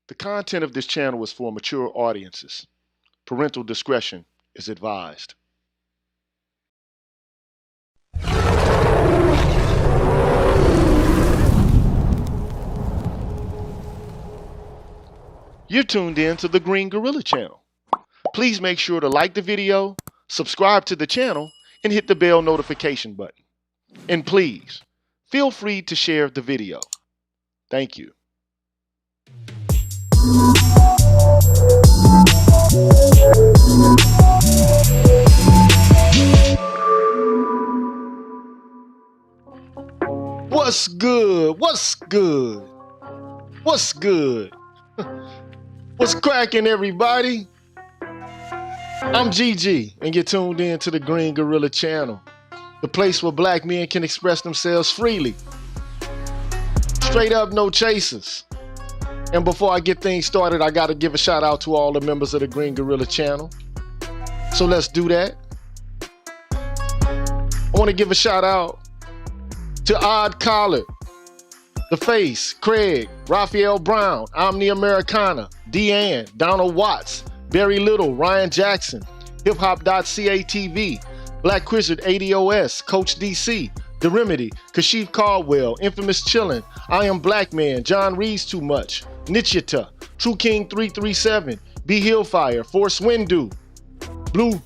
The content of this channel is for mature audiences. Parental discretion is advised. You're tuned in to the Green Gorilla channel. Please make sure to like the video, subscribe to the channel, and hit the bell notification button. And please, feel free to share the video. Thank you. What's good? What's good? What's good? What's cracking, everybody? I'm GG, and you're tuned in to the Green Gorilla channel, the place where black men can express themselves freely. Straight up, no chasers. And before I get things started, I gotta give a shout out to all the members of the Green Gorilla channel. So let's do that. I want to give a shout out to Odd Collard, The Face, Craig, Raphael Brown, Omni Americana, Deanne, Donald Watts, Barry Little, Ryan Jackson, hiphop.catv, Black Wizard ADOS, Coach DC, The Remedy, Kashif Caldwell, Infamous Chillin', I Am Black Man, John Reeves Too Much, Nichita, True King 337, B Hillfire, Force Windu, Blue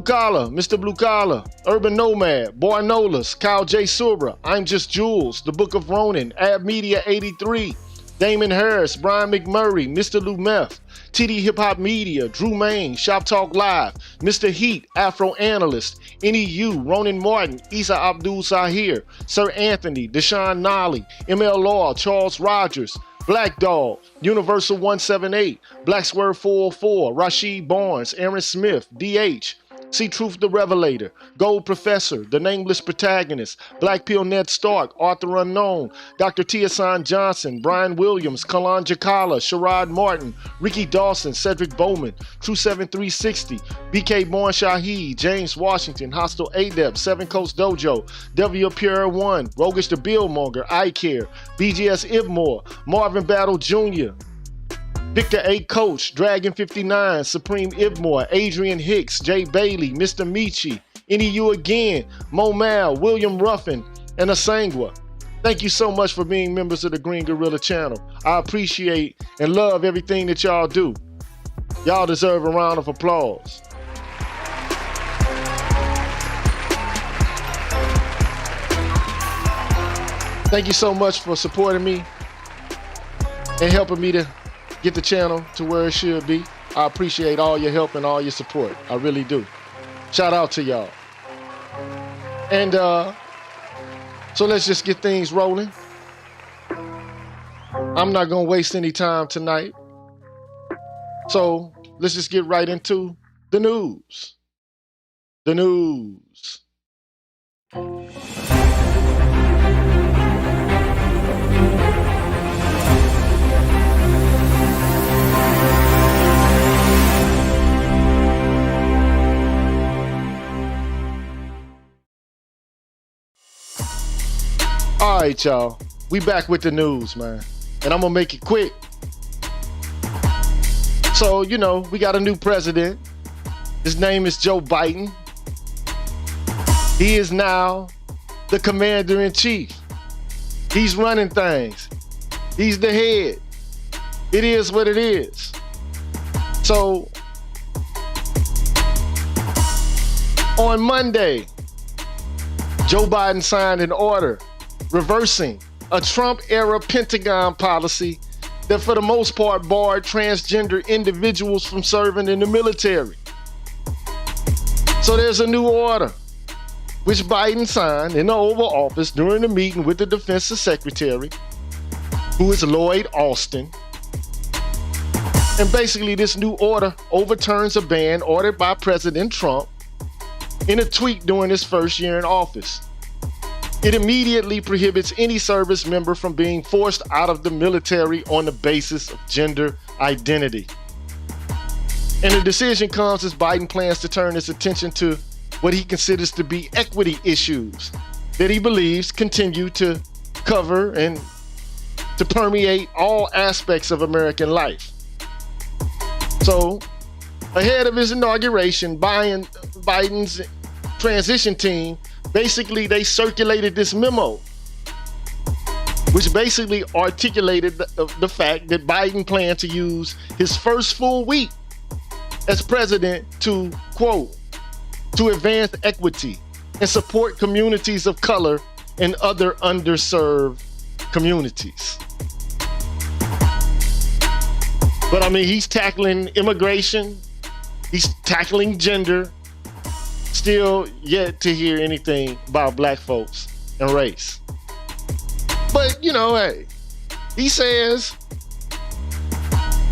Collar, Mr. Blue Collar, Urban Nomad, Boy Nolas, Kyle J. Subra, I'm Just Jules, The Book of Ronin, Ab Media 83, Damon Harris, Brian McMurray, Mr. Lou Meth, TD Hip Hop Media, Drew Main, Shop Talk Live, Mr. Heat, Afro Analyst, NEU, Ronan Martin, Isa Abdul Sahir, Sir Anthony, Deshaun Nolly, ML Law, Charles Rogers, Black Dog, Universal 178, Black Swerve 404, Rashid Barnes, Aaron Smith, DH, See Truth the Revelator, Gold Professor, The Nameless Protagonist, Black Pill Ned Stark, Arthur Unknown, Dr. Tiasan Johnson, Brian Williams, Kalan Jakala, Sherrod Martin, Ricky Dawson, Cedric Bowman, True 7360, BK Born Shaheed, James Washington, Hostile Adeb, Seven Coast Dojo, W Pure One, Roguish the Billmonger, I Care, BGS Ibmore, Marvin Battle Jr., Victor A. Coach, Dragon 59, Supreme Ibmore, Adrian Hicks, Jay Bailey, Mr. Michi, NEU again, Mo Mal, William Ruffin, and Asangwa. Thank you so much for being members of the Green Gorilla channel. I appreciate and love everything that y'all do. Y'all deserve a round of applause. Thank you so much for supporting me and helping me to get the channel to where it should be. I appreciate all your help and all your support. I really do. Shout out to y'all. And so let's just get things rolling. I'm not gonna waste any time tonight. So let's just get right into the news. The news. All right, y'all. We back with the news, man. And I'm gonna make it quick. So, you know, we got a new president. His name is Joe Biden. He is now the commander-in-chief. He's running things. He's the head. It is what it is. So, on Monday, Joe Biden signed an order reversing a Trump-era Pentagon policy that for the most part barred transgender individuals from serving in the military. So there's a new order, which Biden signed in the Oval Office during a meeting with the Defense Secretary, who is Lloyd Austin. And basically this new order overturns a ban ordered by President Trump in a tweak during his first year in office. It immediately prohibits any service member from being forced out of the military on the basis of gender identity. And the decision comes as Biden plans to turn his attention to what he considers to be equity issues that he believes continue to cover and to permeate all aspects of American life. So, ahead of his inauguration, Biden's transition team, basically they circulated this memo, which basically articulated the fact that Biden planned to use his first full week as president to, quote, to advance equity and support communities of color and other underserved communities. But I mean, he's tackling immigration, he's tackling gender, still yet to hear anything about black folks and race. But, you know, hey, he says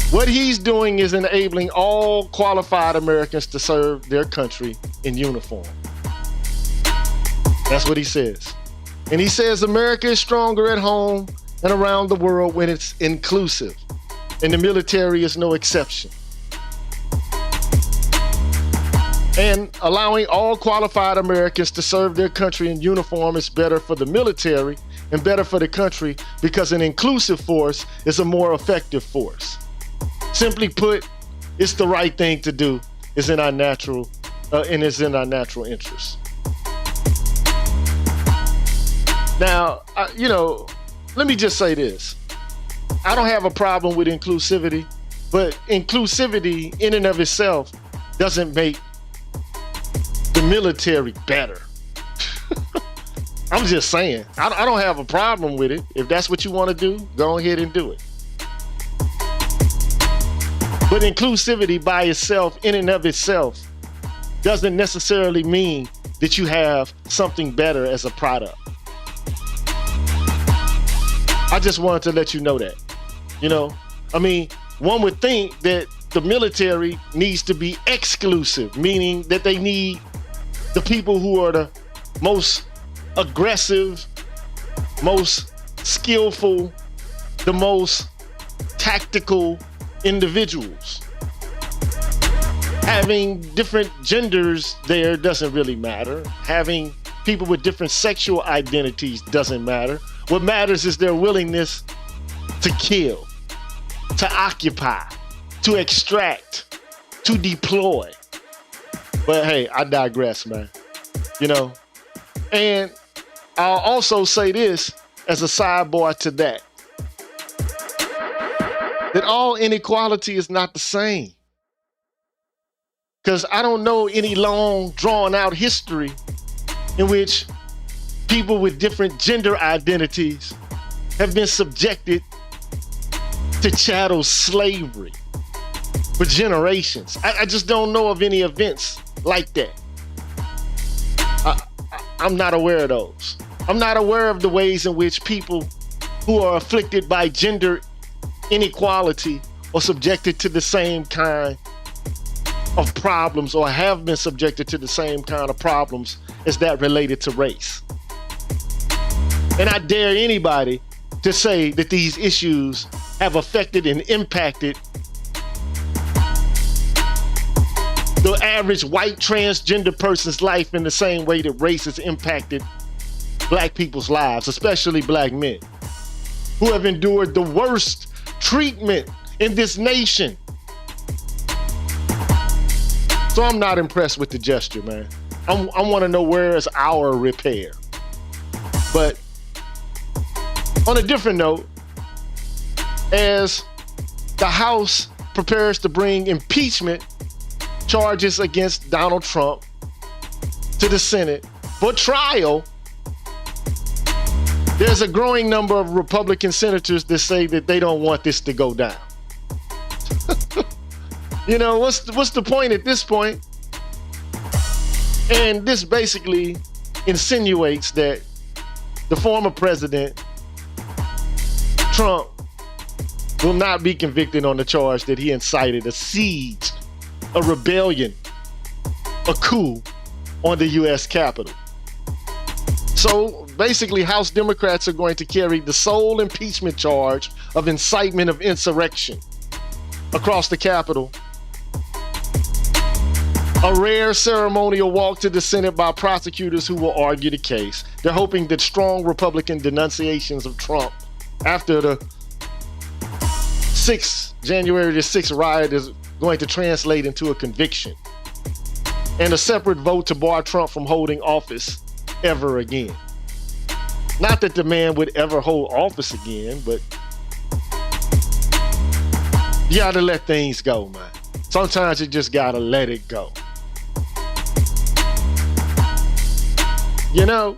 what he's doing is enabling all qualified Americans to serve their country in uniform. That's what he says. And he says America is stronger at home and around the world when it's inclusive, and the military is no exception. And allowing all qualified Americans to serve their country in uniform is better for the military and better for the country because an inclusive force is a more effective force. Simply put, it's the right thing to do. It's in our natural, and it's in our natural interest. Now, you know, let me just say this. I don't have a problem with inclusivity, but inclusivity in and of itself doesn't make the military better. I'm just saying, I don't have a problem with it. If that's what you want to do, go ahead and do it. But inclusivity by itself, in and of itself, doesn't necessarily mean that you have something better as a product. I just wanted to let you know that. You know, I mean, one would think that the military needs to be exclusive, meaning that they need the people who are the most aggressive, most skillful, the most tactical individuals. Having different genders there doesn't really matter. Having people with different sexual identities doesn't matter. What matters is their willingness to kill, to occupy, to extract, to deploy. But hey, I digress, man. You know, and I'll also say this as a sidebar to that all inequality is not the same. Because I don't know any long, drawn out history in which people with different gender identities have been subjected to chattel slavery for generations. I just don't know of any events like that. I'm not aware of those. I'm not aware of the ways in which people who are afflicted by gender inequality are subjected to the same kind of problems, or have been subjected to the same kind of problems as that related to race. And I dare anybody to say that these issues have affected and impacted the average white transgender person's life in the same way that race has impacted black people's lives, especially black men, who have endured the worst treatment in this nation. So I'm not impressed with the gesture, man. I want to know, where is our repair? But on a different note, as the House prepares to bring impeachment charges against Donald Trump to the Senate for trial, there's a growing number of Republican senators that say that they don't want this to go down. You know, what's the point at this point? And this basically insinuates that the former president, Trump, will not be convicted on the charge that he incited a siege, a rebellion, a coup on the U.S. Capitol. So basically, House Democrats are going to carry the sole impeachment charge of incitement of insurrection across the Capitol. A rare ceremonial walk to the Senate by prosecutors who will argue the case. They're hoping that strong Republican denunciations of Trump after the January the 6th riot is going to translate into a conviction and a separate vote to bar Trump from holding office ever again. Not that the man would ever hold office again, but you gotta let things go, man. Sometimes you just gotta let it go. You know?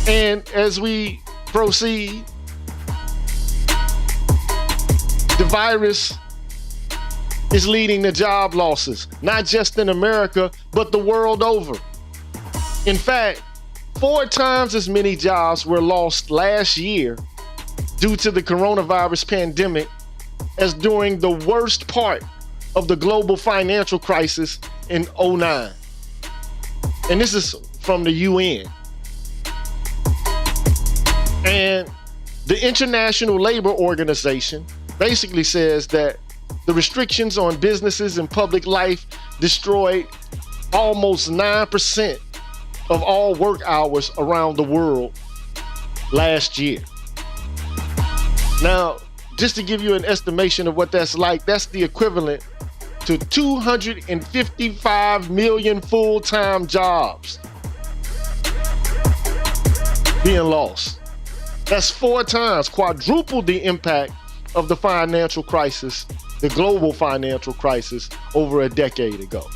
And as we proceed, the virus is leading to job losses, not just in America, but the world over. In fact, 4 times as many jobs were lost last year due to the coronavirus pandemic as during the worst part of the global financial crisis in 2009. And this is from the UN. And the International Labor Organization basically says that the restrictions on businesses and public life destroyed almost 9% of all work hours around the world last year. Now, just to give you an estimation of what that's like, that's the equivalent to 255 million full-time jobs being lost. That's 4 times, quadruple the impact of the financial crisis, the global financial crisis, over a decade ago.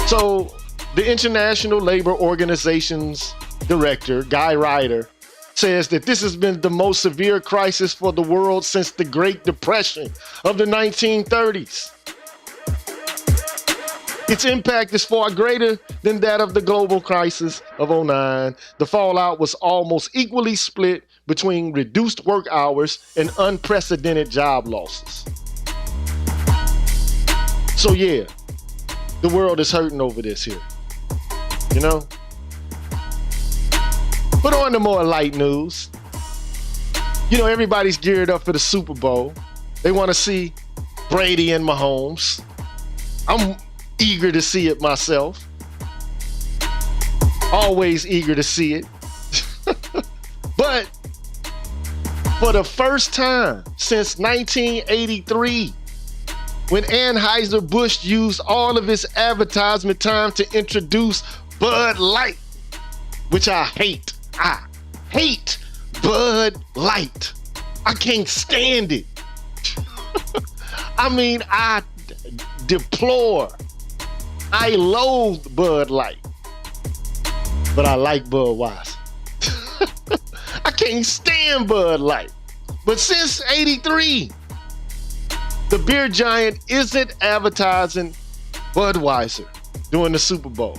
So the International Labor Organization's director, Guy Ryder, says that this has been the most severe crisis for the world since the Great Depression of the 1930s. Its impact is far greater than that of the global crisis of 2009. The fallout was almost equally split between reduced work hours and unprecedented job losses. So yeah, the world is hurting over this here, you know? But on to more light news. You know, everybody's geared up for the Super Bowl. They want to see Brady and Mahomes. I'm eager to see it myself. Always eager to see it. But for the first time since 1983, when Anheuser-Busch used all of its advertisement time to introduce Bud Light, which I hate. I hate Bud Light. I can't stand it. I mean, I deplore, I loathe Bud Light. but I like Budweiser. I can't stand Bud Light. But since '83, the beer giant isn't advertising Budweiser during the Super Bowl.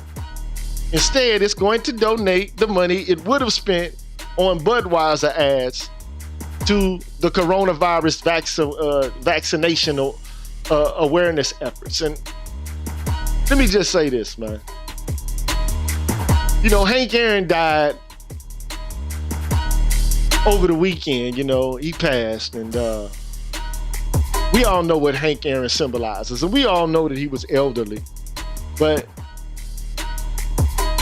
Instead, it's going to donate the money it would have spent on Budweiser ads to the coronavirus vaccination awareness efforts. And let me just say this, man. You know, Hank Aaron died over the weekend. You know, he passed, and we all know what Hank Aaron symbolizes, and we all know that he was elderly, but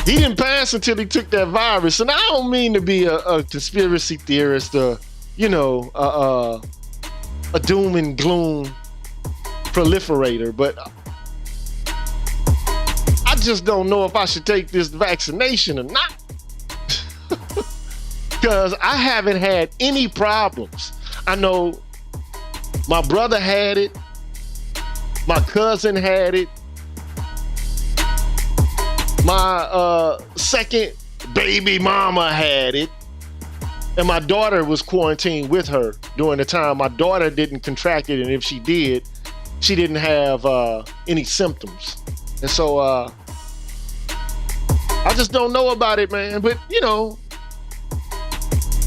he didn't pass until he took that virus. And I don't mean to be a conspiracy theorist or, you know, a doom and gloom proliferator, but I just don't know if I should take this vaccination or not. Because I haven't had any problems. I know my brother had it, my cousin had it, my second baby mama had it, and my daughter was quarantined with her during the time. My daughter didn't contract it, and if she did, she didn't have any symptoms. And so I just don't know about it, man. But, you know,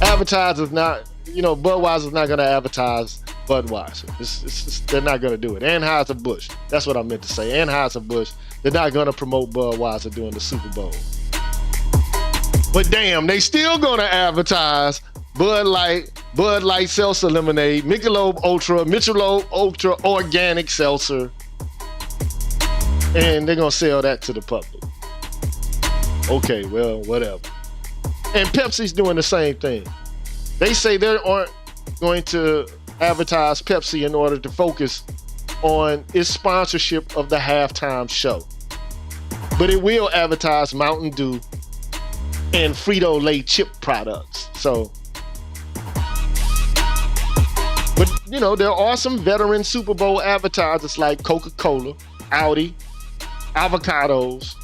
advertisers not, you know, Budweiser's not going to advertise Budweiser. They're not going to do it. Anheuser-Busch, that's what I meant to say. Anheuser-Busch, they're not going to promote Budweiser during the Super Bowl. But damn, they still going to advertise Bud Light Seltzer Lemonade, Michelob Ultra Organic Seltzer, and they're going to sell that to the public. Okay, well, whatever. And Pepsi's doing the same thing. They say they aren't going to advertise Pepsi in order to focus on its sponsorship of the halftime show. But it will advertise Mountain Dew and Frito-Lay chip products. So, but you know, there are some veteran Super Bowl advertisers like Coca-Cola, Audi, Avocados.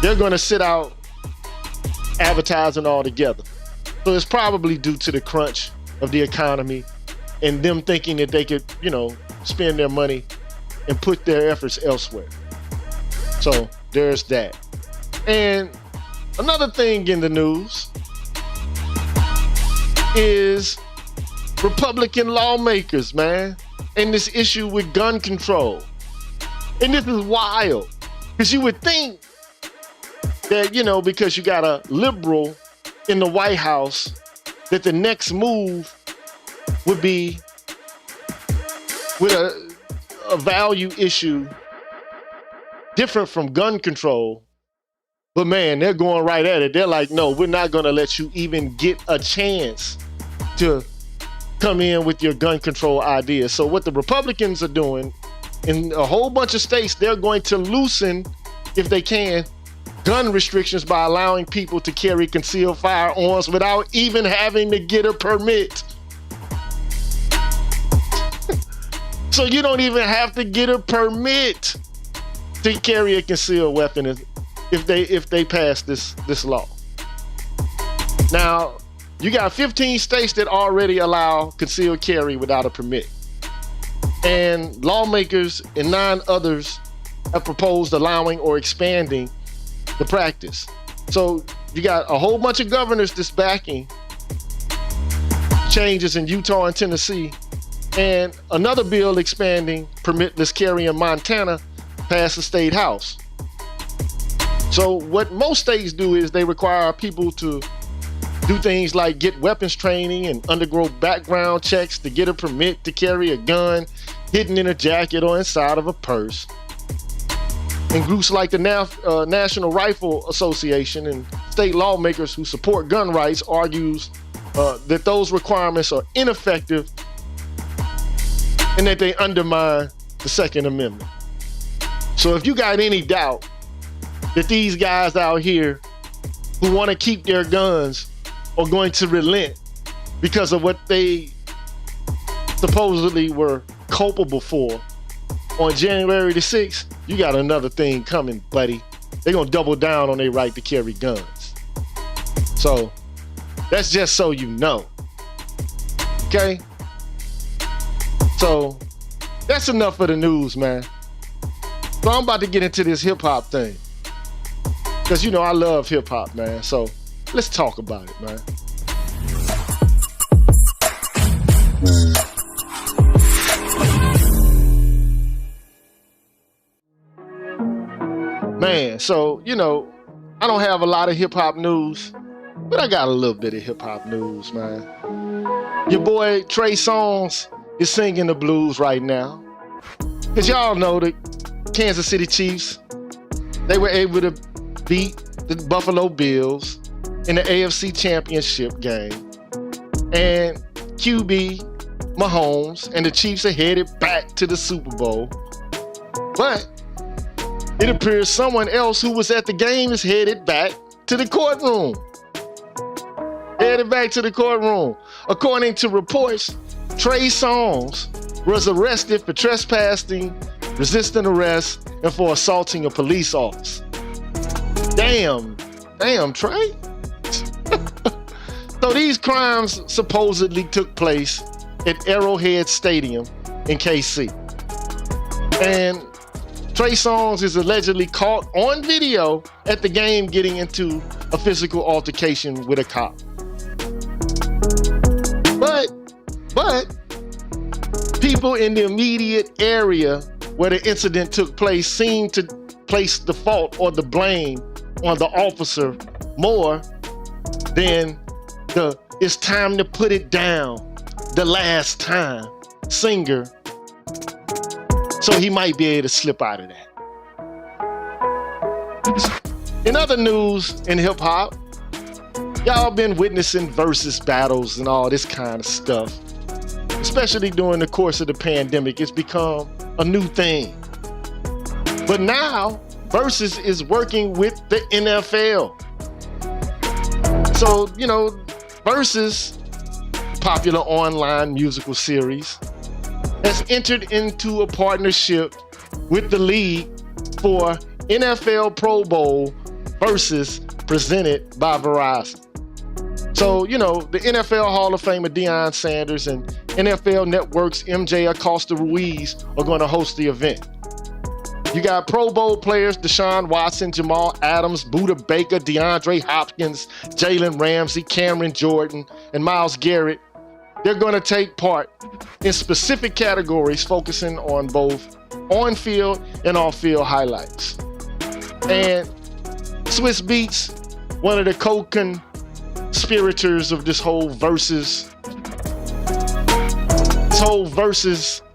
They're going to sit out advertising altogether. So it's probably due to the crunch of the economy and them thinking that they could, you know, spend their money and put their efforts elsewhere. So there's that. And another thing in the news is Republican lawmakers, man, and this issue with gun control. And this is wild, because you would think that, you know, because you got a liberal in the White House, that the next move would be with a value issue different from gun control. But man, they're going right at it. They're like, no, we're not going to let you even get a chance to come in with your gun control ideas. So what the Republicans are doing in a whole bunch of states, they're going to loosen, if they can, gun restrictions by allowing people to carry concealed firearms without even having to get a permit. So you don't even have to get a permit to carry a concealed weapon if they pass this law. Now, you got 15 states that already allow concealed carry without a permit. And lawmakers in 9 others have proposed allowing or expanding the practice. So you got a whole bunch of governors that's backing changes in Utah and Tennessee, and another bill expanding permitless carry in Montana passed the state house. So what most states do is they require people to do things like get weapons training and undergo background checks to get a permit to carry a gun hidden in a jacket or inside of a purse. And groups like the National Rifle Association and state lawmakers who support gun rights argues that those requirements are ineffective and that they undermine the Second Amendment. So if you got any doubt that these guys out here who want to keep their guns are going to relent because of what they supposedly were culpable for on January the 6th, you got another thing coming, buddy. they're gonna double down on their right to carry guns. So that's just so you know. Okay? So that's enough of the news, man. So I'm about to get into this hip hop thing. Because you know I love hip hop, man. So let's talk about it, man. Man, so, you know, I don't have a lot of hip-hop news, but I got a little bit of hip-hop news, man. Your boy Trey Songz is singing the blues right now. Because y'all know the Kansas City Chiefs, they were able to beat the Buffalo Bills in the AFC Championship game. And QB Mahomes and the Chiefs are headed back to the Super Bowl. But it appears someone else who was at the game is headed back to the courtroom. Headed back to the courtroom. According to reports, Trey Songz was arrested for trespassing, resisting arrest, and for assaulting a police officer. Damn, Trey. So these crimes supposedly took place at Arrowhead Stadium in KC. And Trey Songz is allegedly caught on video at the game getting into a physical altercation with a cop. But people in the immediate area where the incident took place seem to place the fault or the blame on the officer more than the "it's time to put it down the last time" singer. So he might be able to slip out of that. In other news in hip hop, y'all been witnessing versus battles and all this kind of stuff. Especially during the course of the pandemic, it's become a new thing. But now, Versus is working with the NFL. So, you know, Versus, popular online musical series, has entered into a partnership with the league for NFL Pro Bowl Versus presented by Verizon. So, you know, the NFL Hall of Famer Deion Sanders and NFL Network's MJ Acosta Ruiz are going to host the event. You got Pro Bowl players Deshaun Watson, Jamal Adams, Budda Baker, DeAndre Hopkins, Jalen Ramsey, Cameron Jordan, and Myles Garrett. They're going to take part in specific categories focusing on both on-field and off-field highlights. And Swiss Beats, one of the co-conspirators of this whole versus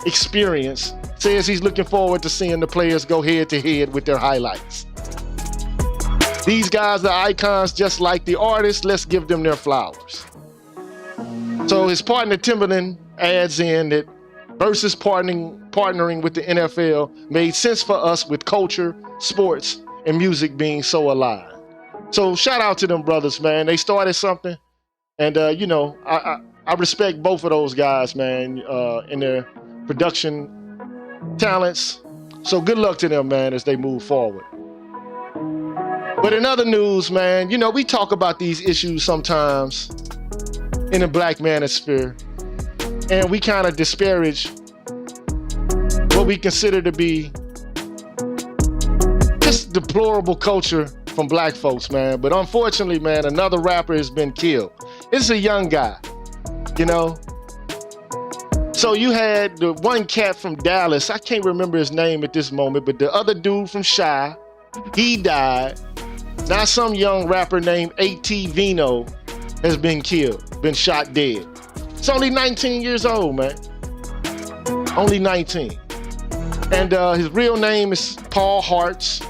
experience, says he's looking forward to seeing the players go head-to-head with their highlights. These guys are icons just like the artists. Let's give them their flowers. So his partner Timberland adds in that Versus partnering with the NFL made sense for us with culture, sports, and music being so aligned. So shout out to them brothers, man. They started something, and you know, I respect both of those guys, man, in their production talents. So good luck to them, man, as they move forward. But in other news, man, you know, we talk about these issues sometimes in the black manosphere, and we kind of disparage what we consider to be just deplorable culture from black folks, man. But unfortunately, man, another rapper has been killed. It's a young guy, you know. So you had the one cat from Dallas, I can't remember his name at this moment, but the other dude from Chi, he died. Now some young rapper named A.T. Vino has been killed, been shot dead. It's only 19 years old, man. Only 19. And his real name is Paul Hartz.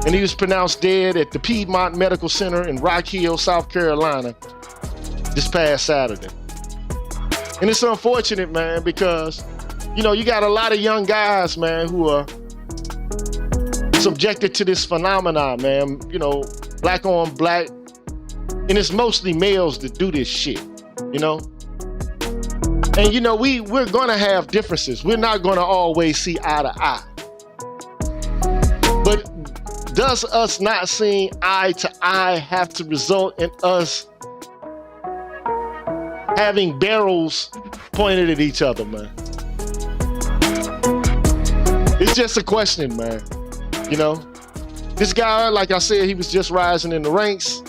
And he was pronounced dead at the Piedmont Medical Center in Rock Hill, South Carolina, this past Saturday. And it's unfortunate, man, because, you know, you got a lot of young guys, man, who are subjected to this phenomenon, man. You know, black on black. And it's mostly males that do this shit, you know? And, you know, we're going to have differences. We're not going to always see eye to eye. But does us not seeing eye to eye have to result in us having barrels pointed at each other, man? It's just a question, man. You know, this guy, like I said, he was just rising in the ranks.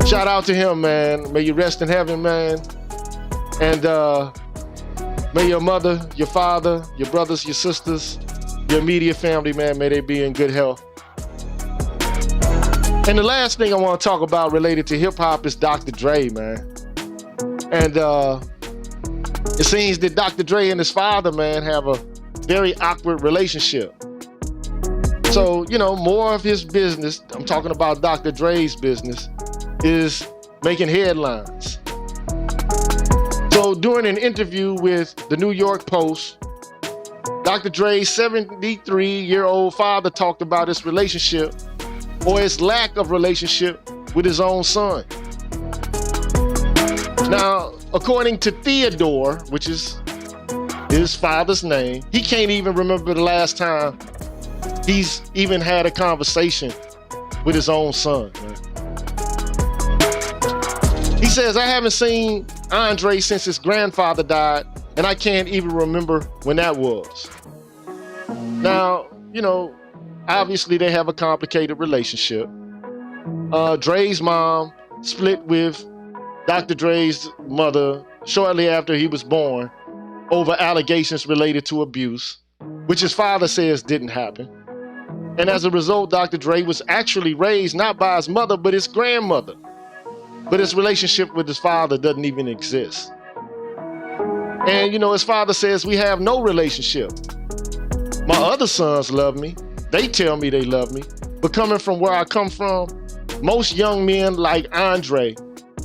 Shout out to him, man. May you rest in heaven, man. And may your mother, your father, your brothers, your sisters, your immediate family, man, may they be in good health. And the last thing I want to talk about related to hip hop is Dr. Dre, man. And it seems that Dr. Dre and his father, man, have a very awkward relationship. So, you know, more of his business, I'm talking about Dr. Dre's business, is making headlines. So during an interview with the New York Post, Dr. Dre's 73-year-old father talked about his relationship, or his lack of relationship, with his own son. Now, according to Theodore, which is his father's name, he can't even remember the last time he's even had a conversation with his own son, man. He says, I haven't seen Andre since his grandfather died, and I can't even remember when that was. Now, you know, obviously they have a complicated relationship. Dre's mom split with Dr. Dre's mother shortly after he was born over allegations related to abuse, which his father says didn't happen. And as a result, Dr. Dre was actually raised not by his mother, but his grandmother. But his relationship with his father doesn't even exist. And, you know, his father says, we have no relationship. My other sons love me. They tell me they love me. But coming from where I come from, most young men like Andre,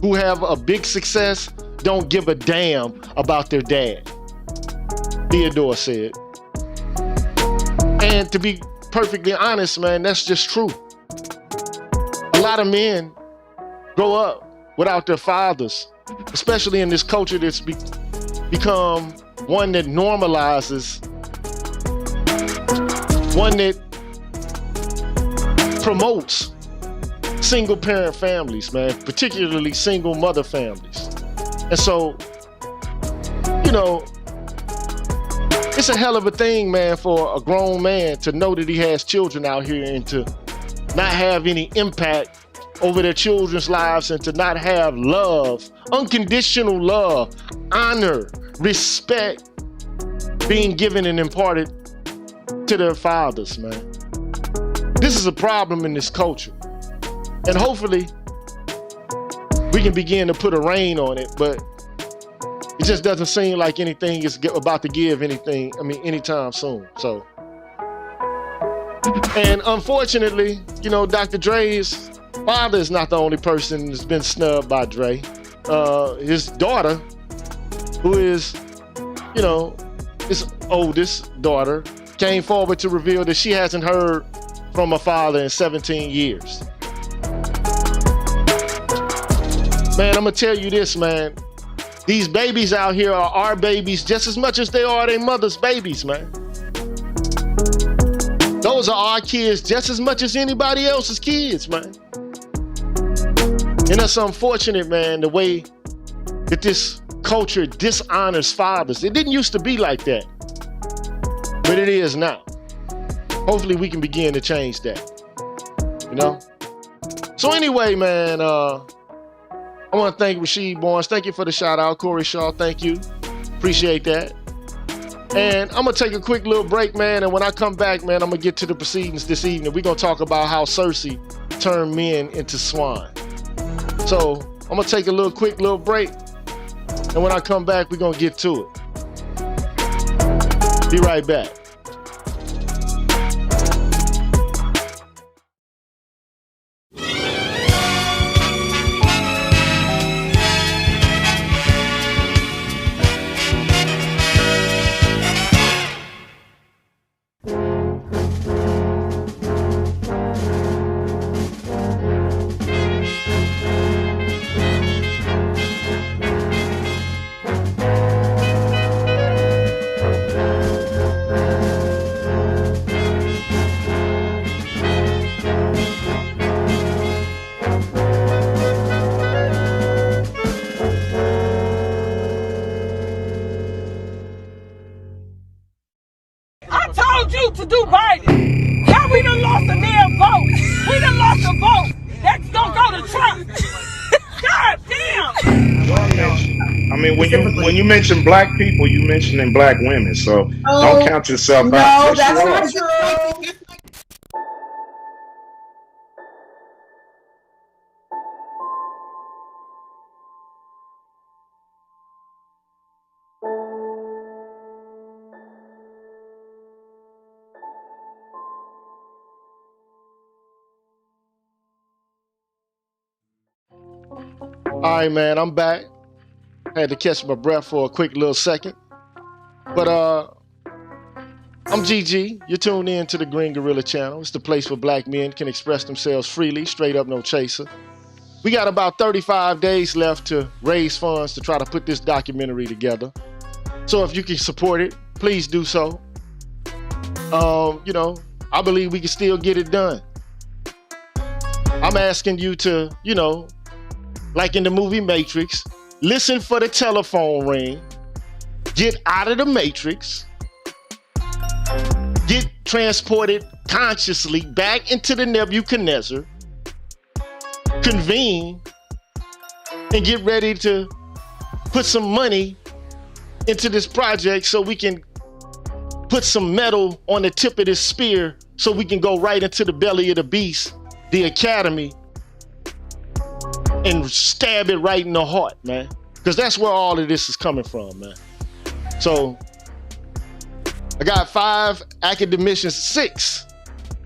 who have a big success, don't give a damn about their dad, Theodore said. And to be perfectly honest, man, that's just true. A lot of men grow up without their fathers, especially in this culture that's become one that normalizes, one that promotes single parent families, man, particularly single mother families. And so, you know, it's a hell of a thing, man, for a grown man to know that he has children out here and to not have any impact over their children's lives and to not have love, unconditional love, honor, respect being given and imparted to their fathers, man. This is a problem in this culture. And hopefully we can begin to put a rein on it, but it just doesn't seem like anything is about to give anytime soon. So, and unfortunately, you know, Dr. Dre's father is not the only person that's been snubbed by Dre. His daughter, who is, you know, his oldest daughter, came forward to reveal that she hasn't heard from her father in 17 years. Man, I'm gonna tell you this, man. These babies out here are our babies just as much as they are their mother's babies, man. Those are our kids just as much as anybody else's kids, man. And that's unfortunate, man, the way that this culture dishonors fathers. It didn't used to be like that, but it is now. Hopefully we can begin to change that, you know? So anyway, man, I want to thank Rasheed Barnes. Thank you for the shout out. Corey Shaw, thank you. Appreciate that. And I'm going to take a quick little break, man. And when I come back, man, I'm going to get to the proceedings this evening. We're going to talk about how Circe turned men into swine. So I'm going to take a quick little break. And when I come back, we're going to get to it. Be right back. Donald Trump. God damn. I mean, when you mention black people, you mentioning black women. So don't count yourself out. No, that's not true. All right, man, I'm back. Had to catch my breath for a quick little second. But I'm GG. You're tuned in to the Green Gorilla channel. It's the place where black men can express themselves freely, straight up, no chaser. We got about 35 days left to raise funds to try to put this documentary together. So if you can support it, please do so. I believe we can still get it done. I'm asking you to, like in the movie Matrix, listen for the telephone ring, get out of the Matrix, get transported consciously back into the Nebuchadnezzar, convene, and get ready to put some money into this project so we can put some metal on the tip of this spear so we can go right into the belly of the beast, the academy, and stab it right in the heart, man. Because that's where all of this is coming from, man. So I got 5 academicians, 6,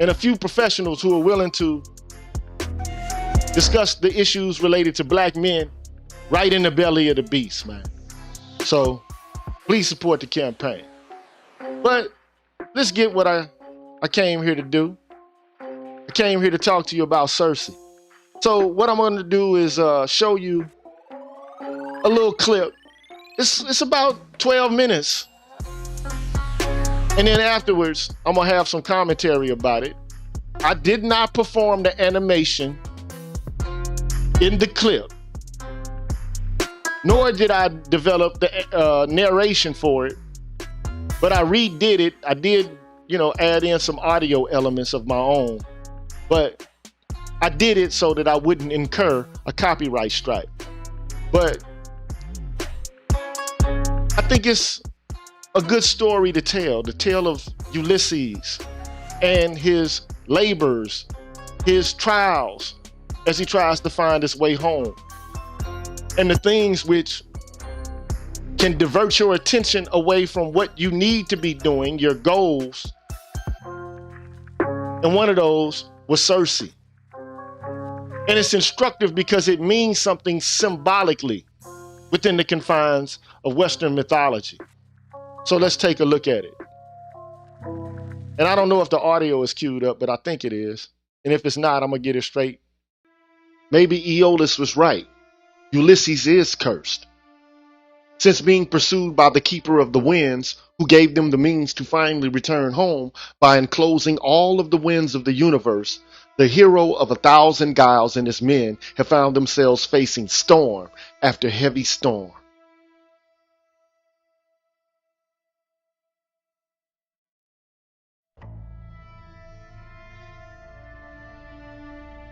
and a few professionals who are willing to discuss the issues related to black men right in the belly of the beast, man. So please support the campaign. But let's get what I came here to do. I came here to talk to you about Circe. So what I'm going to do is show you a little clip. It's about 12 minutes. And then afterwards, I'm going to have some commentary about it. I did not perform the animation in the clip, nor did I develop the narration for it, but I redid it. I did, add in some audio elements of my own, but I did it so that I wouldn't incur a copyright strike. But I think it's a good story to tell, the tale of Ulysses and his labors, his trials as he tries to find his way home, and the things which can divert your attention away from what you need to be doing, your goals. And one of those was Circe. And it's instructive because it means something symbolically within the confines of Western mythology. So let's take a look at it. And I don't know if the audio is queued up, but I think it is. And if it's not, I'm gonna get it straight. Maybe Aeolus was right. Ulysses is cursed. Since being pursued by the Keeper of the Winds, who gave them the means to finally return home by enclosing all of the winds of the universe, the hero of 1,000 guiles and his men have found themselves facing storm after heavy storm.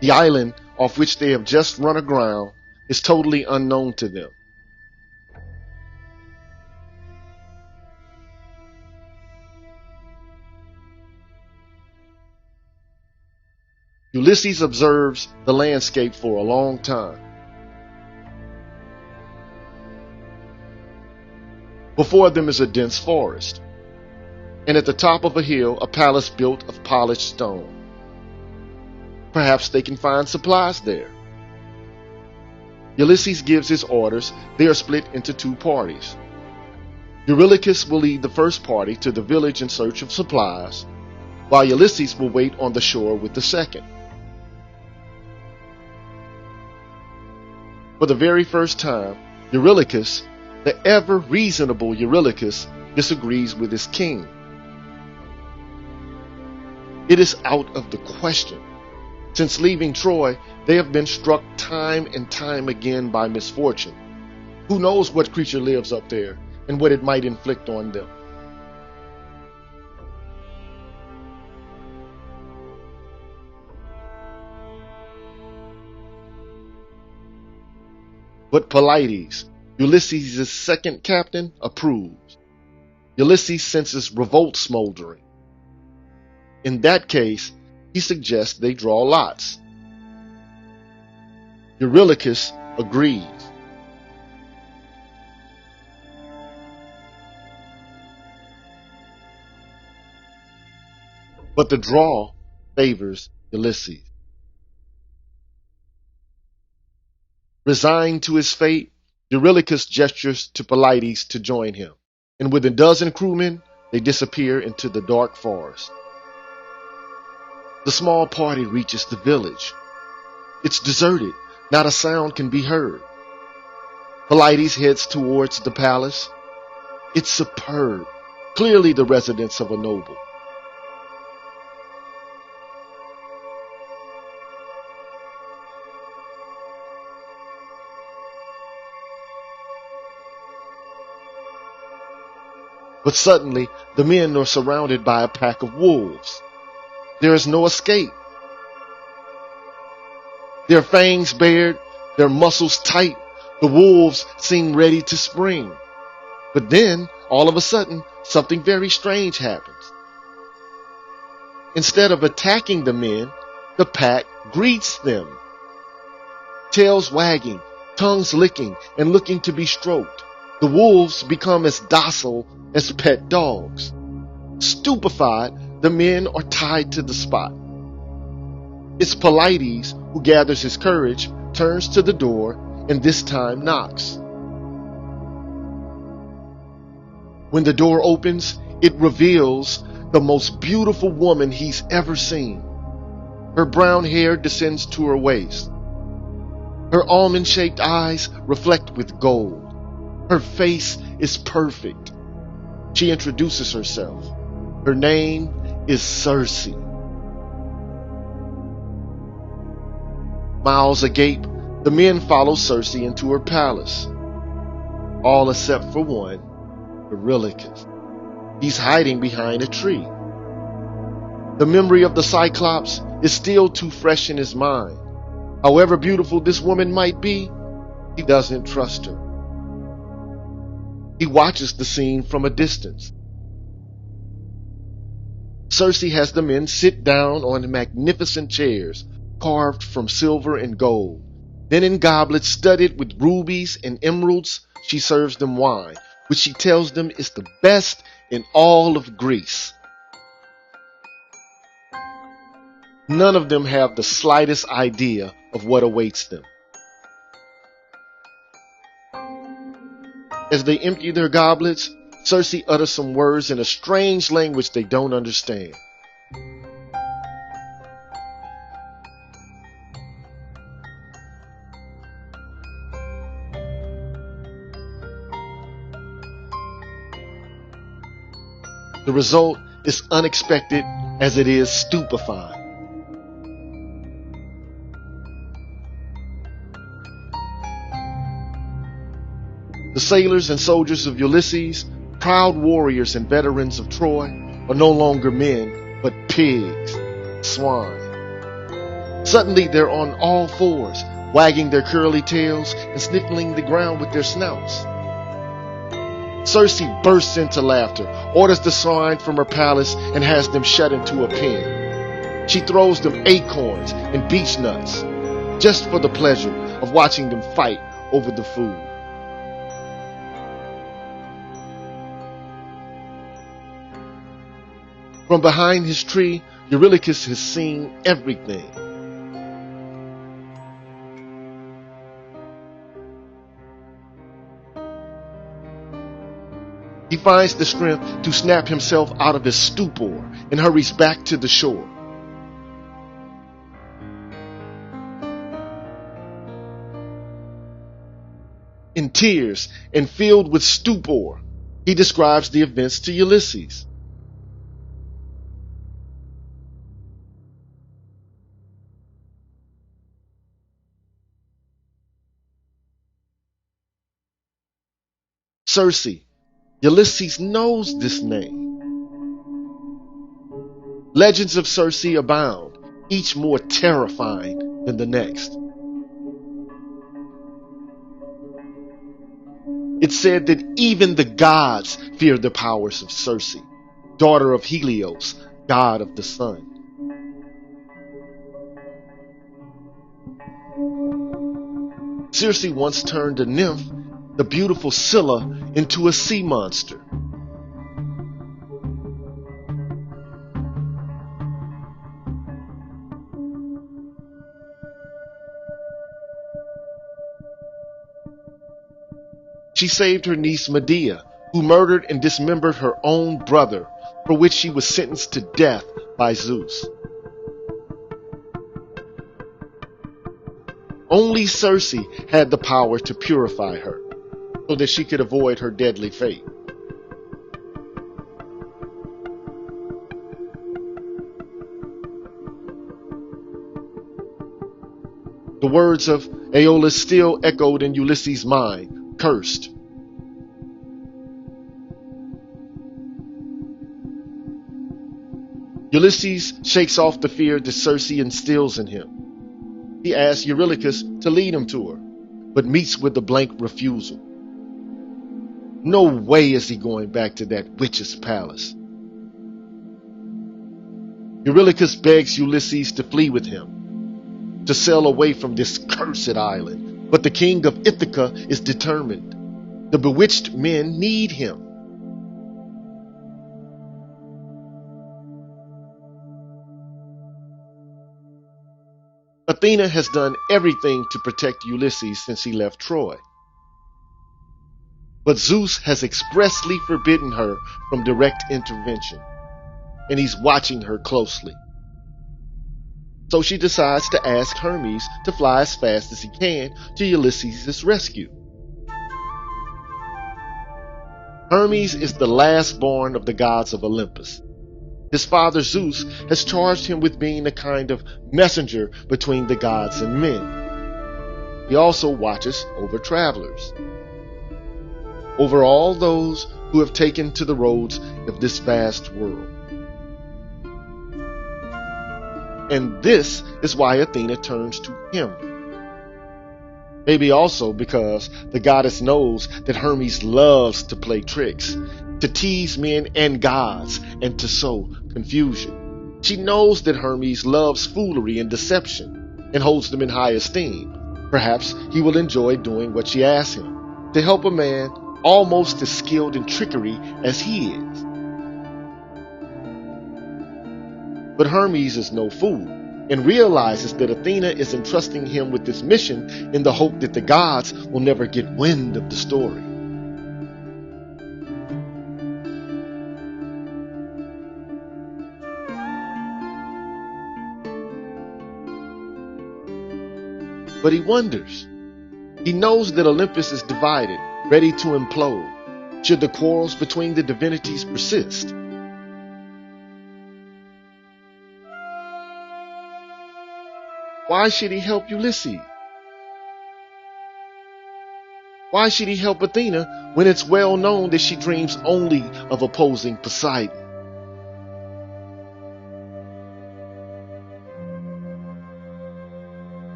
The island off which they have just run aground is totally unknown to them. Ulysses observes the landscape for a long time. Before them is a dense forest, and at the top of a hill, a palace built of polished stone. Perhaps they can find supplies there. Ulysses gives his orders. They are split into 2 parties. Eurylochus will lead the first party to the village in search of supplies, while Ulysses will wait on the shore with the second. For the very first time, Eurylochus, the ever reasonable Eurylochus, disagrees with his king. It is out of the question. Since leaving Troy, they have been struck time and time again by misfortune. Who knows what creature lives up there and what it might inflict on them? But Pelides, Ulysses' second captain, approves. Ulysses senses revolt smoldering. In that case, he suggests they draw lots. Eurylochus agrees. But the draw favors Ulysses. Resigned to his fate, Eurylochus gestures to Pelides to join him, and with a dozen crewmen, they disappear into the dark forest. The small party reaches the village. It's deserted. Not a sound can be heard. Pelides heads towards the palace. It's superb, clearly the residence of a noble. But suddenly, the men are surrounded by a pack of wolves. There is no escape. Their fangs bared, their muscles tight, the wolves seem ready to spring. But then, all of a sudden, something very strange happens. Instead of attacking the men, the pack greets them. Tails wagging, tongues licking, and looking to be stroked. The wolves become as docile as pet dogs. Stupefied, the men are tied to the spot. It's Pelides who gathers his courage, turns to the door, and this time knocks. When the door opens, it reveals the most beautiful woman he's ever seen. Her brown hair descends to her waist. Her almond-shaped eyes reflect with gold. Her face is perfect. She introduces herself. Her name is Circe. Miles agape, the men follow Circe into her palace. All except for one, Eurylochus. He's hiding behind a tree. The memory of the Cyclops is still too fresh in his mind. However beautiful this woman might be, he doesn't trust her. He watches the scene from a distance. Circe has the men sit down on magnificent chairs carved from silver and gold. Then in goblets studded with rubies and emeralds, she serves them wine, which she tells them is the best in all of Greece. None of them have the slightest idea of what awaits them. As they empty their goblets, Circe utters some words in a strange language they don't understand. The result is unexpected as it is stupefying. The sailors and soldiers of Ulysses, proud warriors and veterans of Troy, are no longer men, but pigs, swine. Suddenly they're on all fours, wagging their curly tails and sniffling the ground with their snouts. Circe bursts into laughter, orders the swine from her palace, and has them shut into a pen. She throws them acorns and beech nuts, just for the pleasure of watching them fight over the food. From behind his tree, Eurylochus has seen everything. He finds the strength to snap himself out of his stupor and hurries back to the shore. In tears and filled with stupor, he describes the events to Ulysses. Circe. Ulysses knows this name. Legends of Circe abound, each more terrifying than the next. It's said that even the gods fear the powers of Circe, daughter of Helios, god of the sun. Circe once turned a nymph, the beautiful Scylla, into a sea monster. She saved her niece Medea, who murdered and dismembered her own brother, for which she was sentenced to death by Zeus. Only Circe had the power to purify her, so that she could avoid her deadly fate. The words of Aeolus still echoed in Ulysses' mind, cursed. Ulysses shakes off the fear that Circe instills in him. He asks Eurylochus to lead him to her, but meets with a blank refusal. No way is he going back to that witch's palace. Eurylochus begs Ulysses to flee with him, to sail away from this cursed island, but the king of Ithaca is determined. The bewitched men need him. Athena has done everything to protect Ulysses since he left Troy. But Zeus has expressly forbidden her from direct intervention, and he's watching her closely. So she decides to ask Hermes to fly as fast as he can to Ulysses' rescue. Hermes is the last born of the gods of Olympus. His father Zeus has charged him with being a kind of messenger between the gods and men. He also watches over travelers, over all those who have taken to the roads of this vast world. And this is why Athena turns to him. Maybe also because the goddess knows that Hermes loves to play tricks, to tease men and gods, and to sow confusion. She knows that Hermes loves foolery and deception and holds them in high esteem. Perhaps he will enjoy doing what she asks him, to help a man almost as skilled in trickery as he is. But Hermes is no fool and realizes that Athena is entrusting him with this mission in the hope that the gods will never get wind of the story. But he wonders. He knows that Olympus is divided, ready to implode, should the quarrels between the divinities persist. Why should he help Ulysses? Why should he help Athena when it's well known that she dreams only of opposing Poseidon?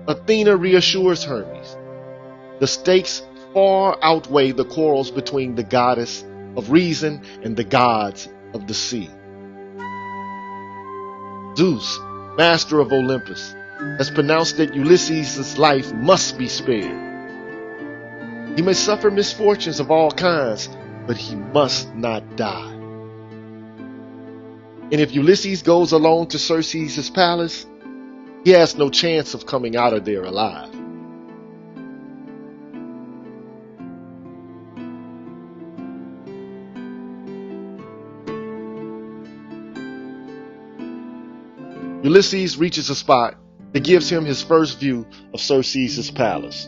Athena reassures Hermes. The stakes far outweigh the quarrels between the goddess of reason and the gods of the sea. Zeus, master of Olympus, has pronounced that Ulysses' life must be spared. He may suffer misfortunes of all kinds, but he must not die. And if Ulysses goes alone to Circe's palace, he has no chance of coming out of there alive. Ulysses reaches a spot that gives him his first view of Circe's palace.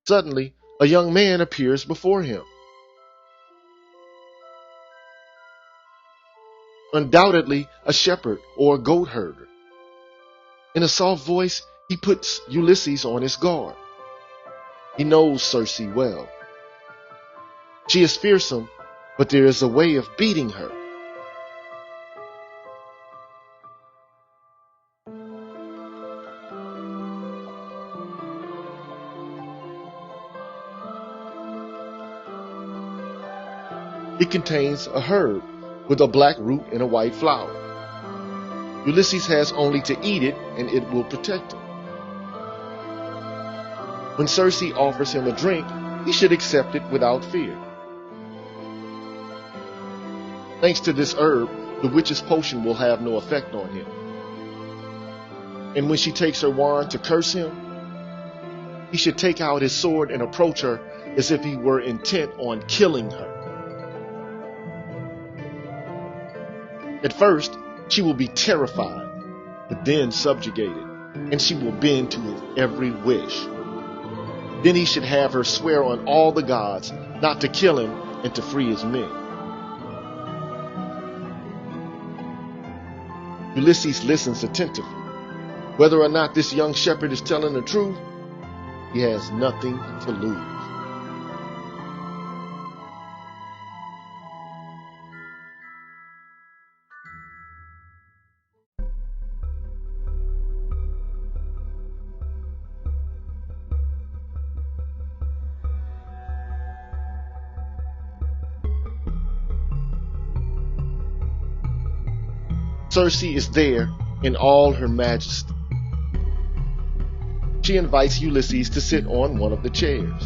Suddenly, a young man appears before him. Undoubtedly a shepherd or a goat herder. In a soft voice, he puts Ulysses on his guard. He knows Circe well. She is fearsome, but there is a way of beating her. It contains a herb with a black root and a white flower. Ulysses has only to eat it and it will protect him. When Circe offers him a drink, he should accept it without fear. Thanks to this herb, the witch's potion will have no effect on him. And when she takes her wand to curse him, he should take out his sword and approach her as if he were intent on killing her. At first, she will be terrified, but then subjugated, and she will bend to his every wish. Then he should have her swear on all the gods not to kill him and to free his men. Ulysses listens attentively. Whether or not this young shepherd is telling the truth, he has nothing to lose. Circe is there in all her majesty. She invites Ulysses to sit on one of the chairs.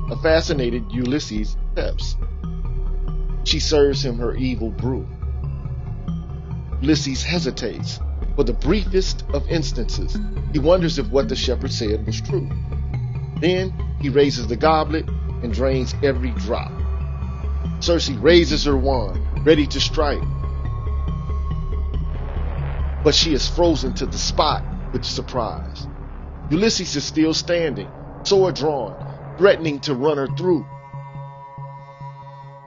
A fascinated Ulysses accepts. She serves him her evil brew. Ulysses hesitates. For the briefest of instances, he wonders if what the shepherd said was true. Then he raises the goblet and drains every drop. Circe raises her wand, ready to strike. But she is frozen to the spot with surprise. Ulysses is still standing, sword drawn, threatening to run her through.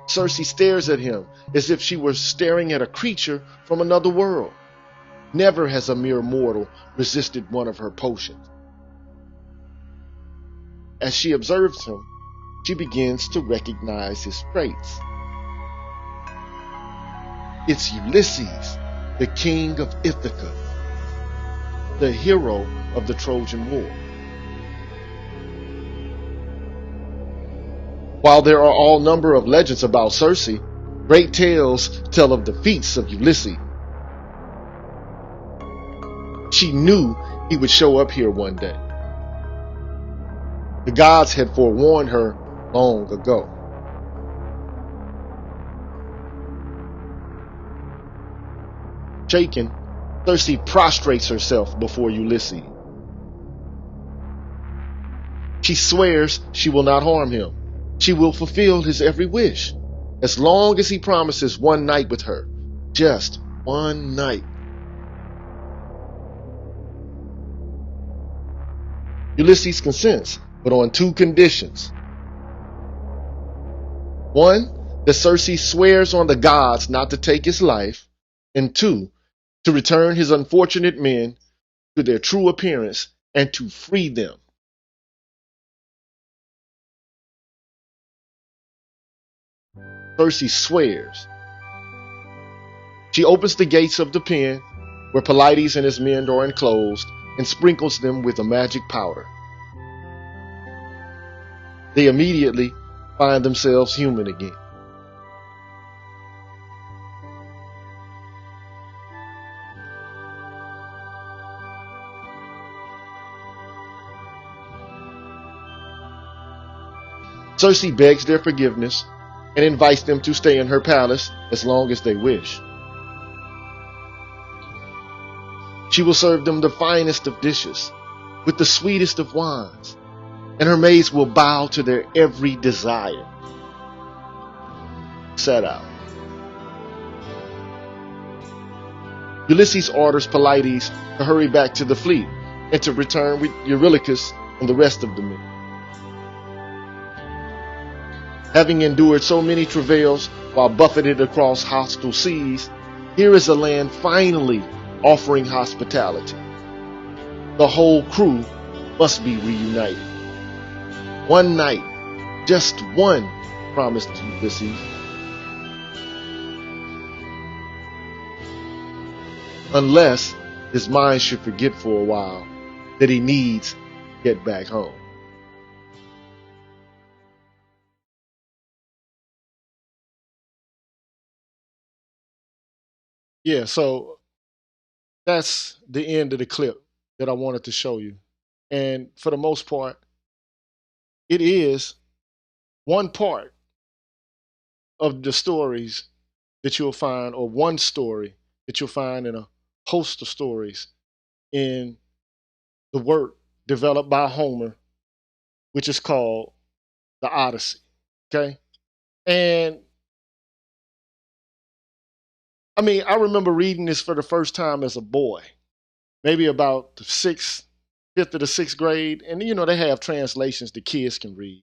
Circe stares at him as if she were staring at a creature from another world. Never has a mere mortal resisted one of her potions. As she observes him, she begins to recognize his traits. It's Ulysses, the king of Ithaca, the hero of the Trojan War. While there are all number of legends about Circe, great tales tell of the feats of Ulysses. She knew he would show up here one day. The gods had forewarned her long ago. Shaken, Circe prostrates herself before Ulysses. She swears she will not harm him. She will fulfill his every wish, as long as he promises one night with her. Just one night. Ulysses consents, but on two conditions. One, that Circe swears on the gods not to take his life, and two, to return his unfortunate men to their true appearance and to free them. Circe swears. She opens the gates of the pen where Pelides and his men are enclosed and sprinkles them with a magic powder. They immediately find themselves human again. Circe begs their forgiveness and invites them to stay in her palace as long as they wish. She will serve them the finest of dishes with the sweetest of wines, and her maids will bow to their every desire. Set out. Ulysses orders Pelides to hurry back to the fleet and to return with Eurylochus and the rest of the men. Having endured so many travails while buffeted across hostile seas, here is a land finally offering hospitality. The whole crew must be reunited. One night, just one, promised Ulysses. Unless his mind should forget for a while that he needs to get back home. Yeah, so that's the end of the clip that I wanted to show you. And for the most part, it is one part of the stories that you'll find, or one story that you'll find in a host of stories in the work developed by Homer, which is called the Odyssey. Okay. And I mean, I remember reading this for the first time as a boy, maybe about the fifth or the sixth grade. And, you know, they have translations the kids can read.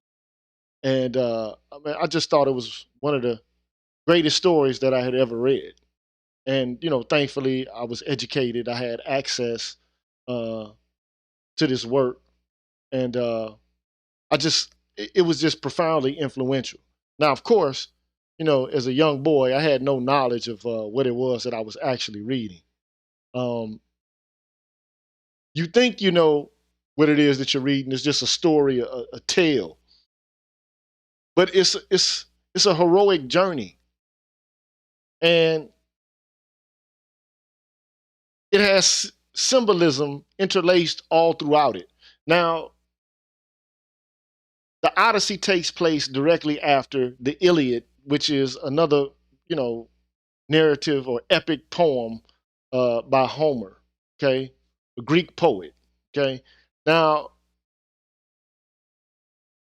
And I mean, I just thought it was one of the greatest stories that I had ever read. And, you know, thankfully I was educated. I had access to this work. And it was just profoundly influential. Now, of course, you know, as a young boy, I had no knowledge of what it was that I was actually reading. You think you know what it is that you're reading. It's just a story, a tale, but it's a heroic journey, and it has symbolism interlaced all throughout it. Now, the Odyssey takes place directly after the Iliad, which is another, you know, narrative or epic poem by Homer, okay, a Greek poet, okay. Now,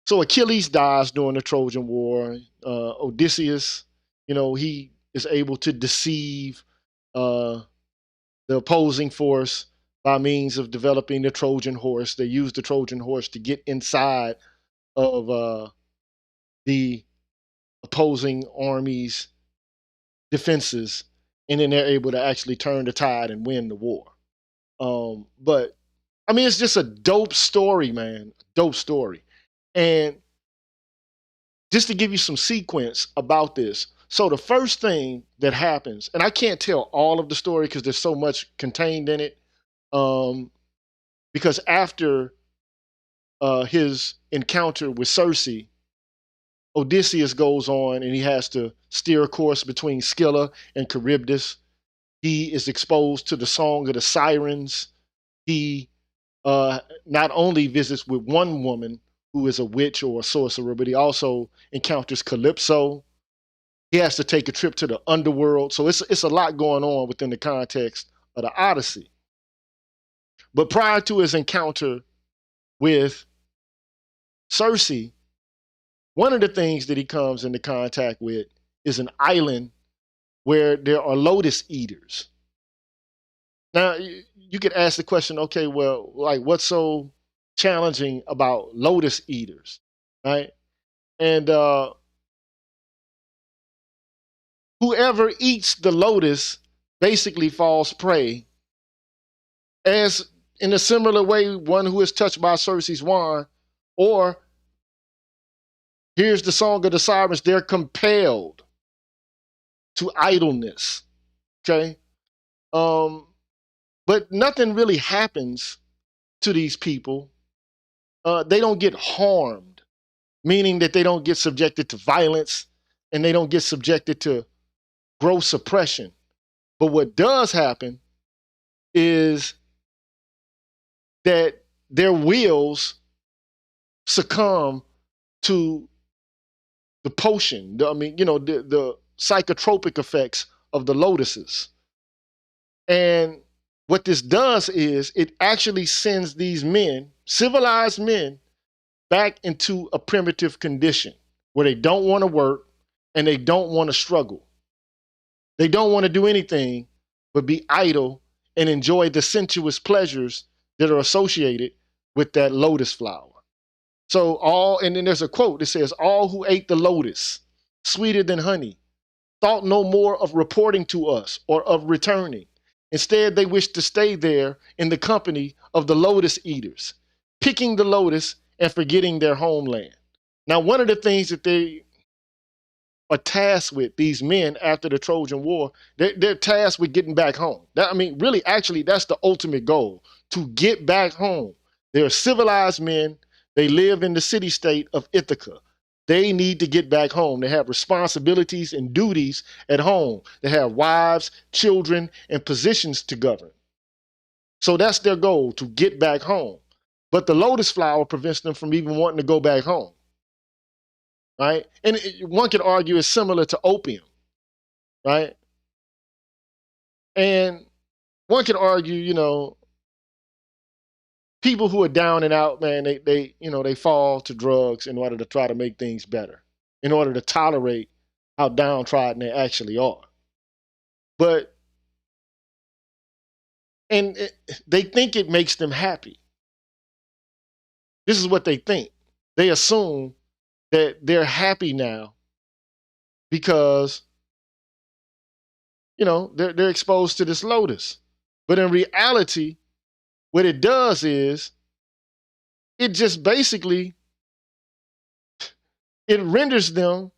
so Achilles dies during the Trojan War. Odysseus, you know, he is able to deceive the opposing force by means of developing the Trojan horse. They use the Trojan horse to get inside of the opposing army's defenses, and then they're able to actually turn the tide and win the war. But I mean, it's just a dope story, man. Dope story. And just to give you some sequence about this. So the first thing that happens, and I can't tell all of the story because there's so much contained in it. Because after his encounter with Circe, Odysseus goes on and he has to steer a course between Scylla and Charybdis. He is exposed to the song of the Sirens. He not only visits with one woman who is a witch or a sorcerer, but he also encounters Calypso. He has to take a trip to the underworld. So it's a lot going on within the context of the Odyssey. But prior to his encounter with Circe, one of the things that he comes into contact with is an island where there are lotus eaters. Now, you could ask the question, okay, well, like, what's so challenging about lotus eaters, right? And whoever eats the lotus basically falls prey, as in a similar way, one who is touched by Circe's wand, or here's the song of the Sirens, they're compelled to idleness, okay? But nothing really happens to these people. They don't get harmed, meaning that they don't get subjected to violence and they don't get subjected to gross oppression. But what does happen is that their wills succumb to the potion, the psychotropic effects of the lotuses. And what this does is it actually sends these men, civilized men, back into a primitive condition where they don't want to work and they don't want to struggle. They don't want to do anything but be idle and enjoy the sensuous pleasures that are associated with that lotus flower. And then there's a quote that says, all who ate the lotus, sweeter than honey, thought no more of reporting to us or of returning. Instead, they wished to stay there in the company of the lotus eaters, picking the lotus and forgetting their homeland. Now, one of the things that they are tasked with, these men after the Trojan War, they're tasked with getting back home. Actually, that's the ultimate goal, to get back home. They're civilized men. They live in the city-state of Ithaca. They need to get back home. They have responsibilities and duties at home. They have wives, children, and positions to govern. So that's their goal, to get back home. But the lotus flower prevents them from even wanting to go back home. Right? And one could argue it's similar to opium. Right? And one could argue, you know, people who are down and out, man, they fall to drugs in order to try to make things better, in order to tolerate how downtrodden they actually are. But they think it makes them happy. This is what they think. They assume that they're happy now because, you know, they're exposed to this lotus. But in reality, what it does is it just basically, it renders them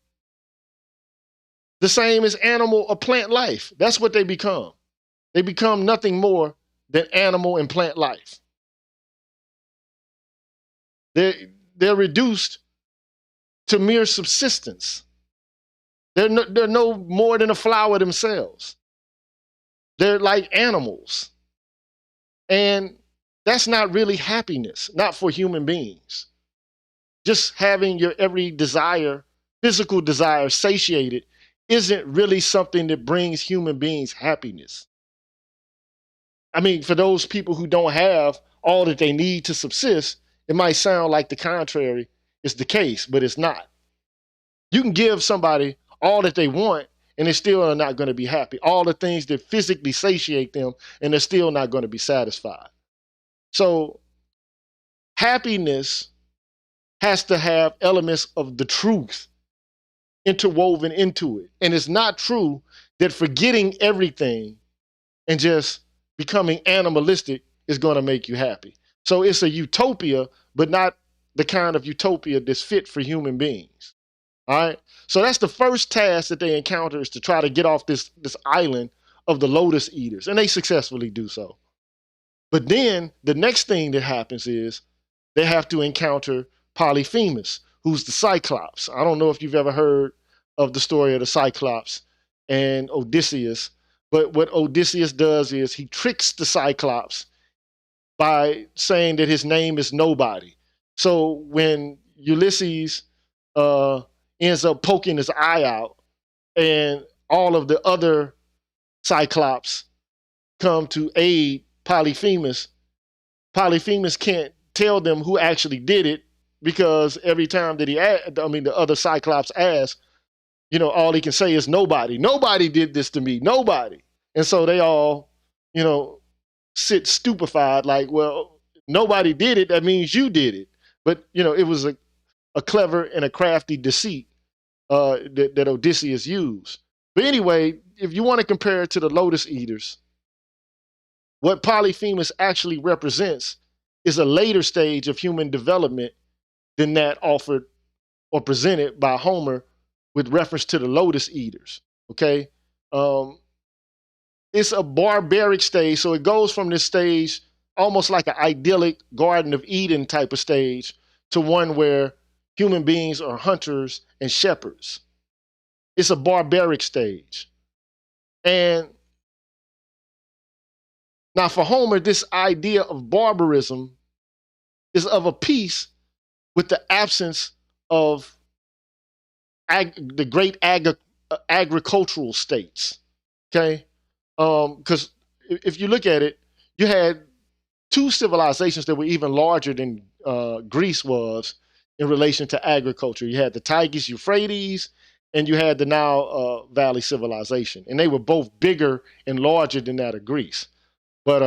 the same as animal or plant life. That's what they become. They become nothing more than animal and plant life. They're reduced to mere subsistence. They're no more than a flower themselves. They're like animals. And that's not really happiness, not for human beings. Just having your every desire, physical desire, satiated isn't really something that brings human beings happiness. I mean, for those people who don't have all that they need to subsist, it might sound like the contrary is the case, but it's not. You can give somebody all that they want and they still are not going to be happy. All the things that physically satiate them and they're still not going to be satisfied. So happiness has to have elements of the truth interwoven into it. And it's not true that forgetting everything and just becoming animalistic is going to make you happy. So it's a utopia, but not the kind of utopia that's fit for human beings. All right. So that's the first task that they encounter, is to try to get off this island of the lotus eaters. And they successfully do so. But then the next thing that happens is they have to encounter Polyphemus, who's the Cyclops. I don't know if you've ever heard of the story of the Cyclops and Odysseus, but what Odysseus does is he tricks the Cyclops by saying that his name is nobody. So when Ulysses ends up poking his eye out and all of the other Cyclops come to aid Polyphemus, Polyphemus can't tell them who actually did it, because every time that the other Cyclops asks, you know, all he can say is nobody. Nobody did this to me. Nobody. And so they all, you know, sit stupefied like, well, nobody did it. That means you did it. But, you know, it was a clever and a crafty deceit that Odysseus used. But anyway, if you want to compare it to the Lotus Eaters, what Polyphemus actually represents is a later stage of human development than that offered or presented by Homer with reference to the Lotus Eaters. Okay? It's a barbaric stage, so it goes from this stage almost like an idyllic Garden of Eden type of stage to one where human beings are hunters and shepherds. It's a barbaric stage. And now for Homer, this idea of barbarism is of a piece with the absence of the great agricultural states. Okay? Because if you look at it, you had two civilizations that were even larger than Greece was in relation to agriculture. You had the Tigris, Euphrates, and you had the Nile Valley civilization. And they were both bigger and larger than that of Greece. But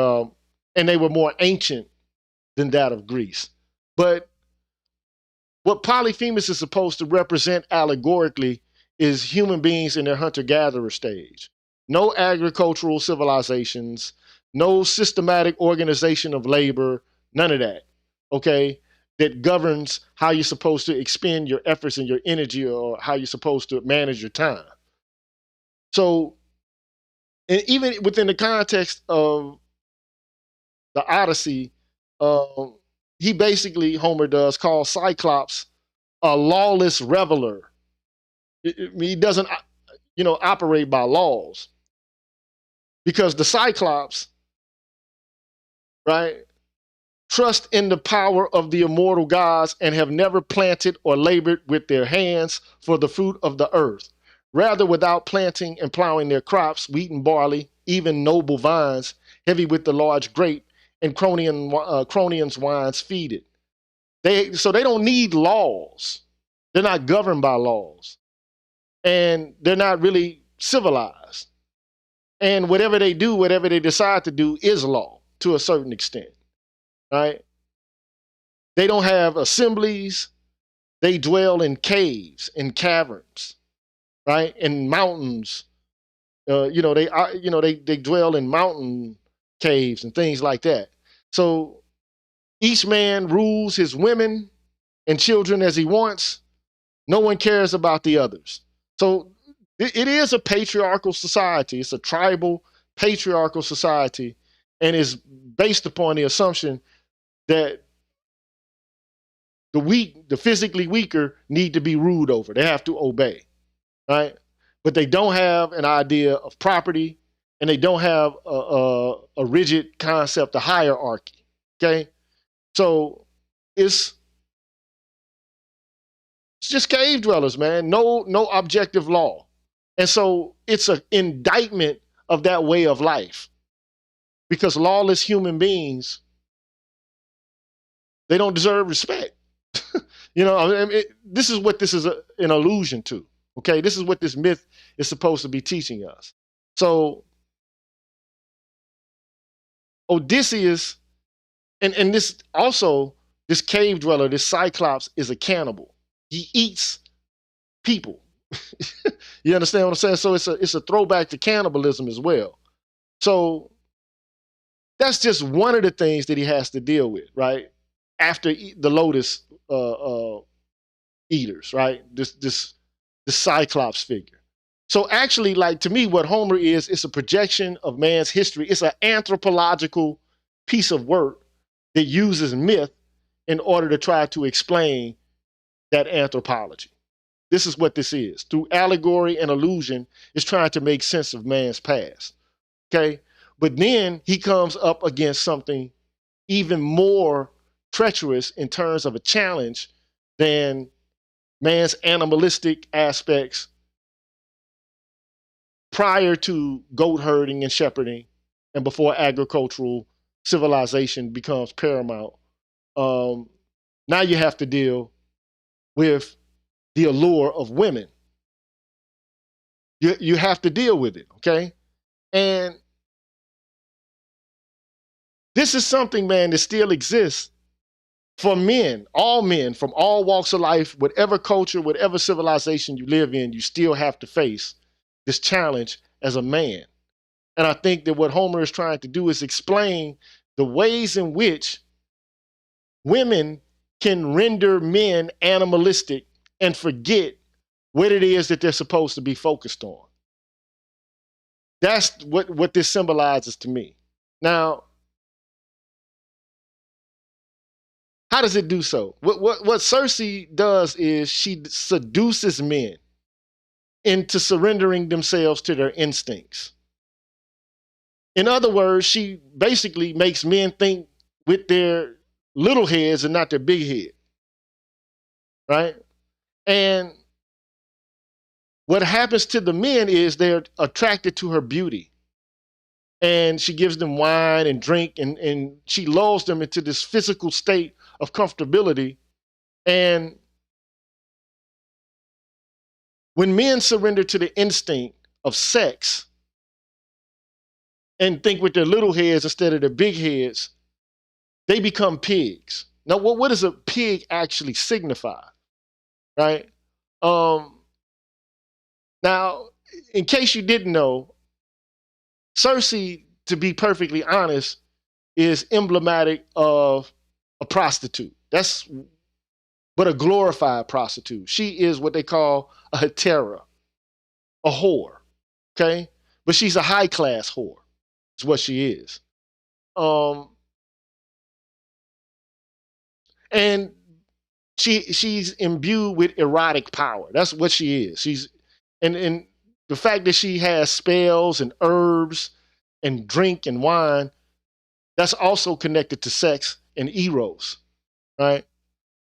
and they were more ancient than that of Greece. But what Polyphemus is supposed to represent allegorically is human beings in their hunter-gatherer stage. No agricultural civilizations, no systematic organization of labor, none of that, okay, that governs how you're supposed to expend your efforts and your energy, or how you're supposed to manage your time. So, and even within the context of the Odyssey, he basically, Homer does, call Cyclops a lawless reveler. He doesn't, operate by laws, because the Cyclops, right, trust in the power of the immortal gods and have never planted or labored with their hands for the fruit of the earth. Rather, without planting and plowing their crops, wheat and barley, even noble vines, heavy with the large grape, and Cronion's wines feed it. So they don't need laws. They're not governed by laws. And they're not really civilized. And whatever they do, whatever they decide to do is law to a certain extent, right? They don't have assemblies. They dwell in caves, in caverns, right? In mountains. They dwell in mountain caves and things like that. So each man rules his women and children as he wants. No one cares about the others. So it is a patriarchal society. It's a tribal patriarchal society, and is based upon the assumption that the weak, the physically weaker, need to be ruled over. They have to obey, right? But they don't have an idea of property, and they don't have a rigid concept of hierarchy. Okay, so it's just cave dwellers, man. No objective law, and so it's an indictment of that way of life, because lawless human beings, they don't deserve respect. This is what this is an allusion to. Okay, this is what this myth is supposed to be teaching us. So Odysseus, and this also, this cave dweller, this Cyclops, is a cannibal. He eats people. You understand what I'm saying? So it's a throwback to cannibalism as well. So that's just one of the things that he has to deal with, right? After the Lotus eaters, right? This Cyclops figure. So actually, like, to me, what Homer is, it's a projection of man's history. It's an anthropological piece of work that uses myth in order to try to explain that anthropology. This is what this is. Through allegory and allusion, it's trying to make sense of man's past. Okay? But then he comes up against something even more treacherous in terms of a challenge than man's animalistic aspects prior to goat herding and shepherding, and before agricultural civilization becomes paramount. Now you have to deal with the allure of women. You have to deal with it, okay? And this is something, man, that still exists for men, from all walks of life, whatever culture, whatever civilization you live in, you still have to face this challenge as a man. And I think that what Homer is trying to do is explain the ways in which women can render men animalistic and forget what it is that they're supposed to be focused on. That's what this symbolizes to me. Now, how does it do so? What Circe does is she seduces men into surrendering themselves to their instincts. In other words, she basically makes men think with their little heads and not their big head, right? And what happens to the men is they're attracted to her beauty. And she gives them wine and drink, and she lulls them into this physical state of comfortability. And when men surrender to the instinct of sex and think with their little heads instead of their big heads, they become pigs. Now, what does a pig actually signify, right? Now, in case you didn't know, Circe, to be perfectly honest, is emblematic of a prostitute. But a glorified prostitute. She is what they call a hetera, a whore, okay? But she's a high-class whore, is what she is. And she's imbued with erotic power. That's what she is. She's and the fact that she has spells and herbs and drink and wine, that's also connected to sex and eros, right?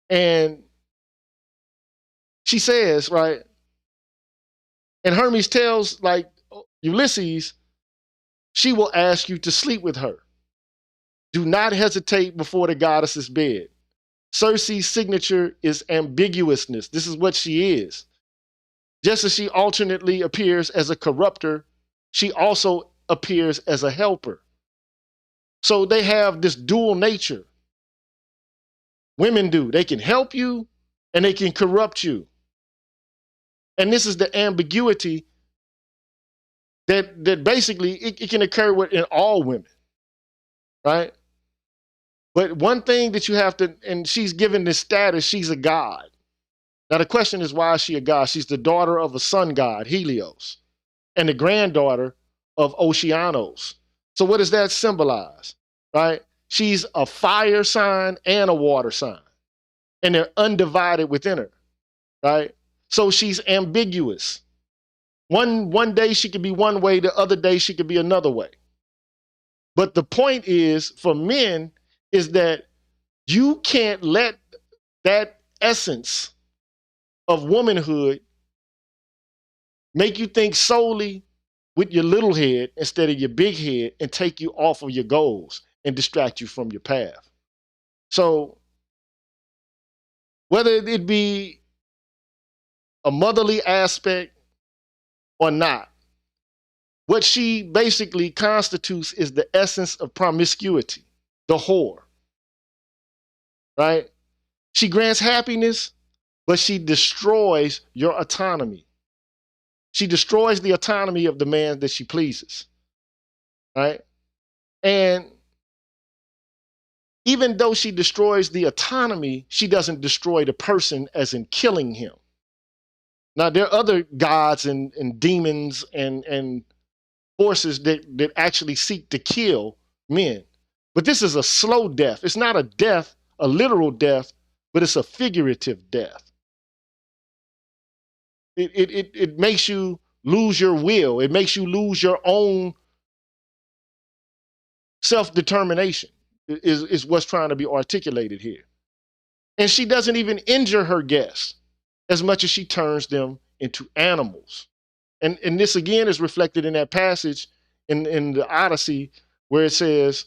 And she says, right, and Hermes tells like Ulysses, she will ask you to sleep with her. Do not hesitate before the goddess's bed. Circe's signature is ambiguousness. This is what she is. Just as she alternately appears as a corrupter, she also appears as a helper. So they have this dual nature. Women do. They can help you and they can corrupt you. And this is the ambiguity that basically it can occur in all women, right? But one thing that you have to, and she's given this status, she's a god. Now the question is, why is she a god? She's the daughter of a sun god, Helios, and the granddaughter of Oceanos. So what does that symbolize, right? She's a fire sign and a water sign, and they're undivided within her, right? So she's ambiguous. One day she could be one way, the other day she could be another way. But the point is, for men, is that you can't let that essence of womanhood make you think solely with your little head instead of your big head and take you off of your goals and distract you from your path. So whether it be a motherly aspect or not, what she basically constitutes is the essence of promiscuity, the whore, right? She grants happiness, but she destroys your autonomy. She destroys the autonomy of the man that she pleases, right? And even though she destroys the autonomy, she doesn't destroy the person as in killing him. Now, there are other gods and demons and forces that actually seek to kill men. But this is a slow death. It's not a death, a literal death, but it's a figurative death. It makes you lose your will. It makes you lose your own self-determination is what's trying to be articulated here. And she doesn't even injure her guests as much as she turns them into animals. And this again is reflected in that passage in the Odyssey where it says,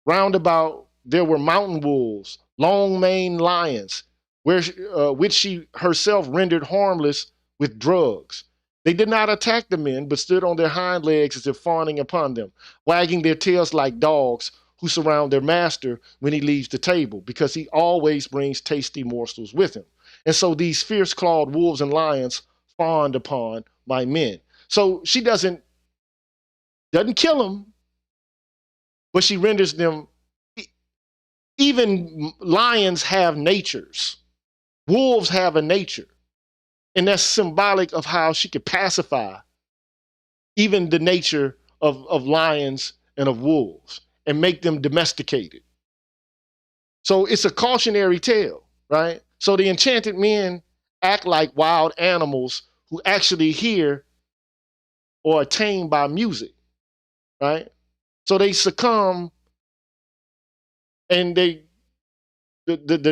roundabout there were mountain wolves, long-maned lions, which she herself rendered harmless with drugs. They did not attack the men, but stood on their hind legs as if fawning upon them, wagging their tails like dogs who surround their master when he leaves the table, because he always brings tasty morsels with him. And so these fierce-clawed wolves and lions fawned upon my men. So she doesn't kill them, but she renders them. Even lions have natures. Wolves have a nature. And that's symbolic of how she could pacify even the nature of lions and of wolves and make them domesticated. So it's a cautionary tale, right? So the enchanted men act like wild animals who actually hear or are tamed by music, right? So they succumb, and the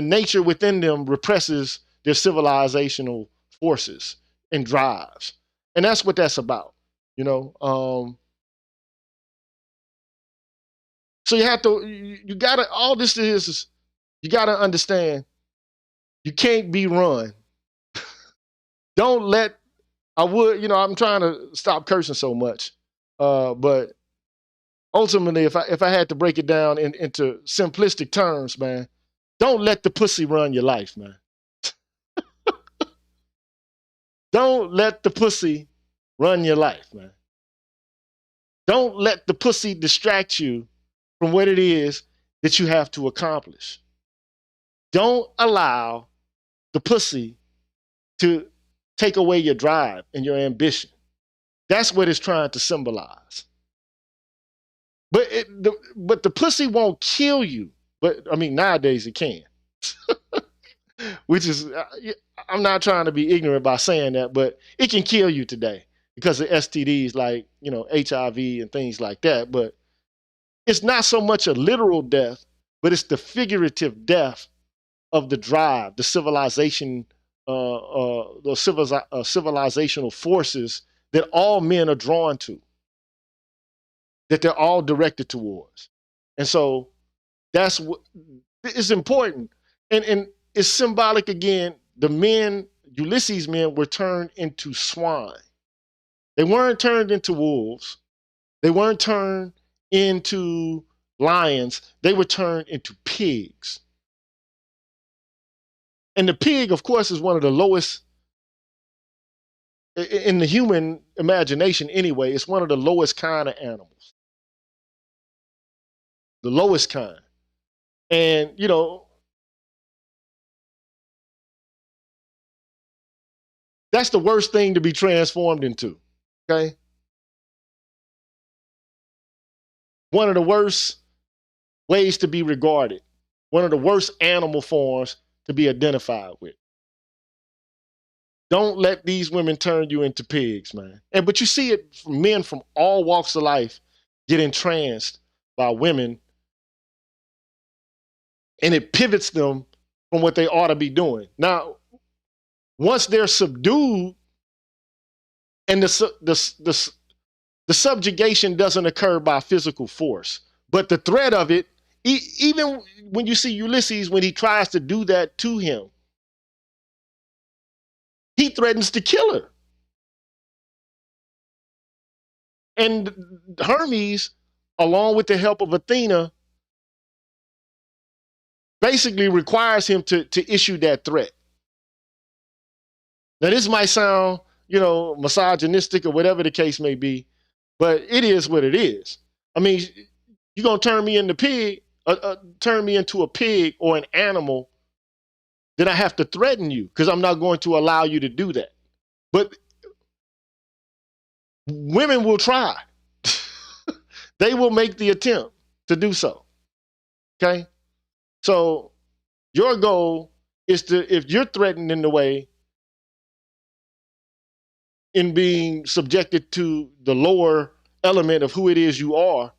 nature within them represses their civilizational forces and drives. And that's what that's about, you know? So you have to, you gotta, all this is you gotta understand, you can't be run. Don't let, I'm trying to stop cursing so much, but ultimately, if I had to break it down into simplistic terms, man, don't let the pussy run your life, man. Don't let the pussy run your life, man. Don't let the pussy distract you from what it is that you have to accomplish. Don't allow the pussy to take away your drive and your ambition. That's what it's trying to symbolize. But the pussy won't kill you. But I mean, nowadays it can. which is, I'm not trying to be ignorant by saying that, but it can kill you today because of STDs like, HIV and things like that. But it's not so much a literal death, but it's the figurative death of the drive, the civilization, civilizational forces that all men are drawn to, that they're all directed towards. And so that's what is important. And it's symbolic again. The men, Ulysses' men, were turned into swine. They weren't turned into wolves. They weren't turned into lions. They were turned into pigs. And the pig, of course, is one of the lowest in the human imagination anyway. It's one of the lowest kind of animals. The lowest kind. And, that's the worst thing to be transformed into, okay? One of the worst ways to be regarded. One of the worst animal forms to be identified with. Don't let these women turn you into pigs, man. But you see it from men from all walks of life get entranced by women, and it pivots them from what they ought to be doing. Now, once they're subdued and the subjugation doesn't occur by physical force, but the threat of it, even when you see Ulysses, when he tries to do that to him, he threatens to kill her. And Hermes, along with the help of Athena, basically requires him to issue that threat. Now, this might sound, misogynistic or whatever the case may be, but it is what it is. I mean, you're going to turn me into a pig or an animal, then I have to threaten you because I'm not going to allow you to do that. But women will try. They will make the attempt to do so. Okay? So your goal is if you're threatened in the way, in being subjected to the lower element of who it is you are,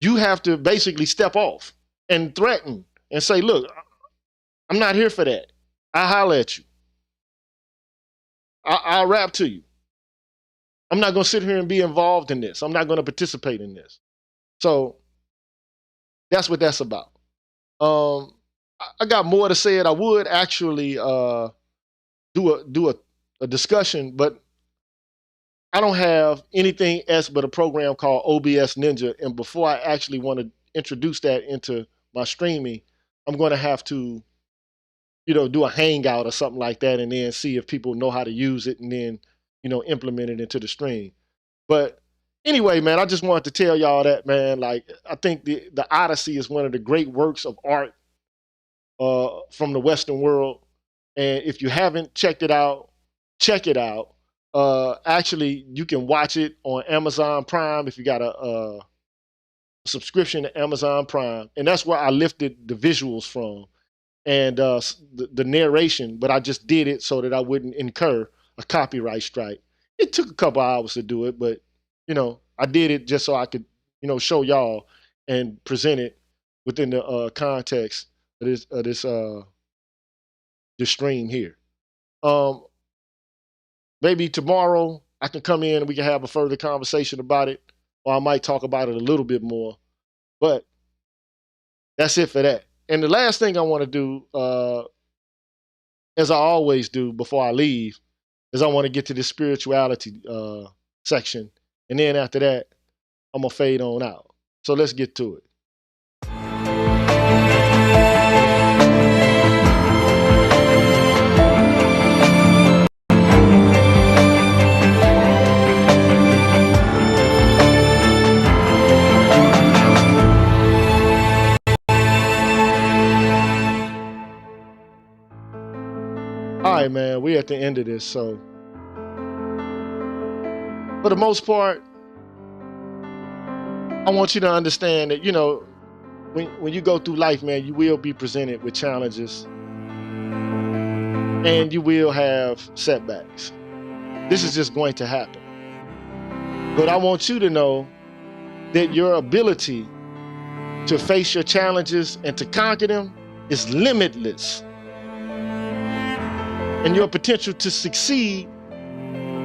you have to basically step off and threaten and say, look, I'm not here for that. I'll holler at you. I'll rap to you. I'm not going to sit here and be involved in this. I'm not going to participate in this. So that's what that's about. I got more to say it. I would actually do a discussion, but I don't have anything else but a program called OBS Ninja. And before I actually want to introduce that into my streaming, I'm going to have to, do a hangout or something like that, and then see if people know how to use it, and then, implement it into the stream. But anyway, man, I just wanted to tell y'all that, man. Like, I think the Odyssey is one of the great works of art from the Western world. And if you haven't checked it out, check it out. Actually, you can watch it on Amazon Prime if you got a subscription to Amazon Prime. And that's where I lifted the visuals from and the narration, but I just did it so that I wouldn't incur a copyright strike. It took a couple hours to do it, but, I did it just so I could, show y'all and present it within the context of this stream here. Maybe tomorrow I can come in and we can have a further conversation about it, or I might talk about it a little bit more. But that's it for that. And the last thing I want to do, as I always do before I leave, is I want to get to this spirituality section. And then after that, I'm going to fade on out. So let's get to it. All right, man, we're at the end of this. So for the most part, I want you to understand that, when you go through life, man, you will be presented with challenges. and you will have setbacks. This is just going to happen. But I want you to know that your ability to face your challenges and to conquer them is limitless. And your potential to succeed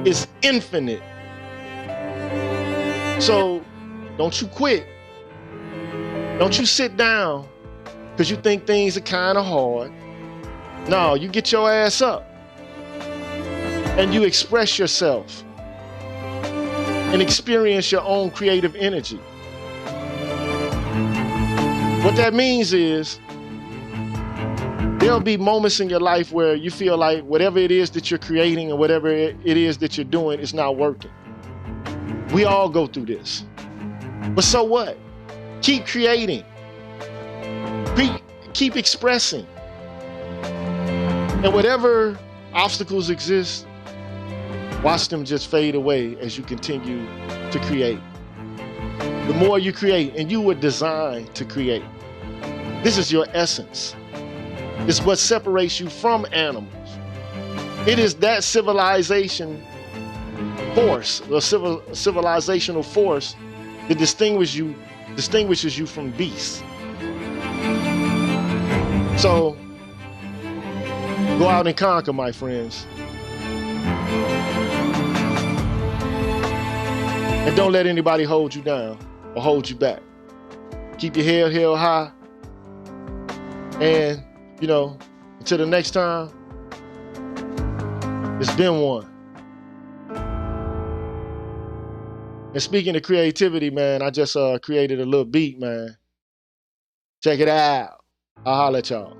is infinite. So don't you quit. Don't you sit down because you think things are kind of hard. No, you get your ass up and you express yourself and experience your own creative energy. What that means is there'll be moments in your life where you feel like whatever it is that you're creating or whatever it is that you're doing is not working. We all go through this. But so what? Keep creating. Keep expressing. And whatever obstacles exist, watch them just fade away as you continue to create. The more you create, and you were designed to create. This is your essence. It's what separates you from animals. It is that civilization force, or civilizational force that distinguishes you from beasts. So, go out and conquer, my friends. And don't let anybody hold you down or hold you back. Keep your head held high. And, until the next time, it's been one. And speaking of creativity, man, I just created a little beat, man. Check it out. I'll holler at y'all.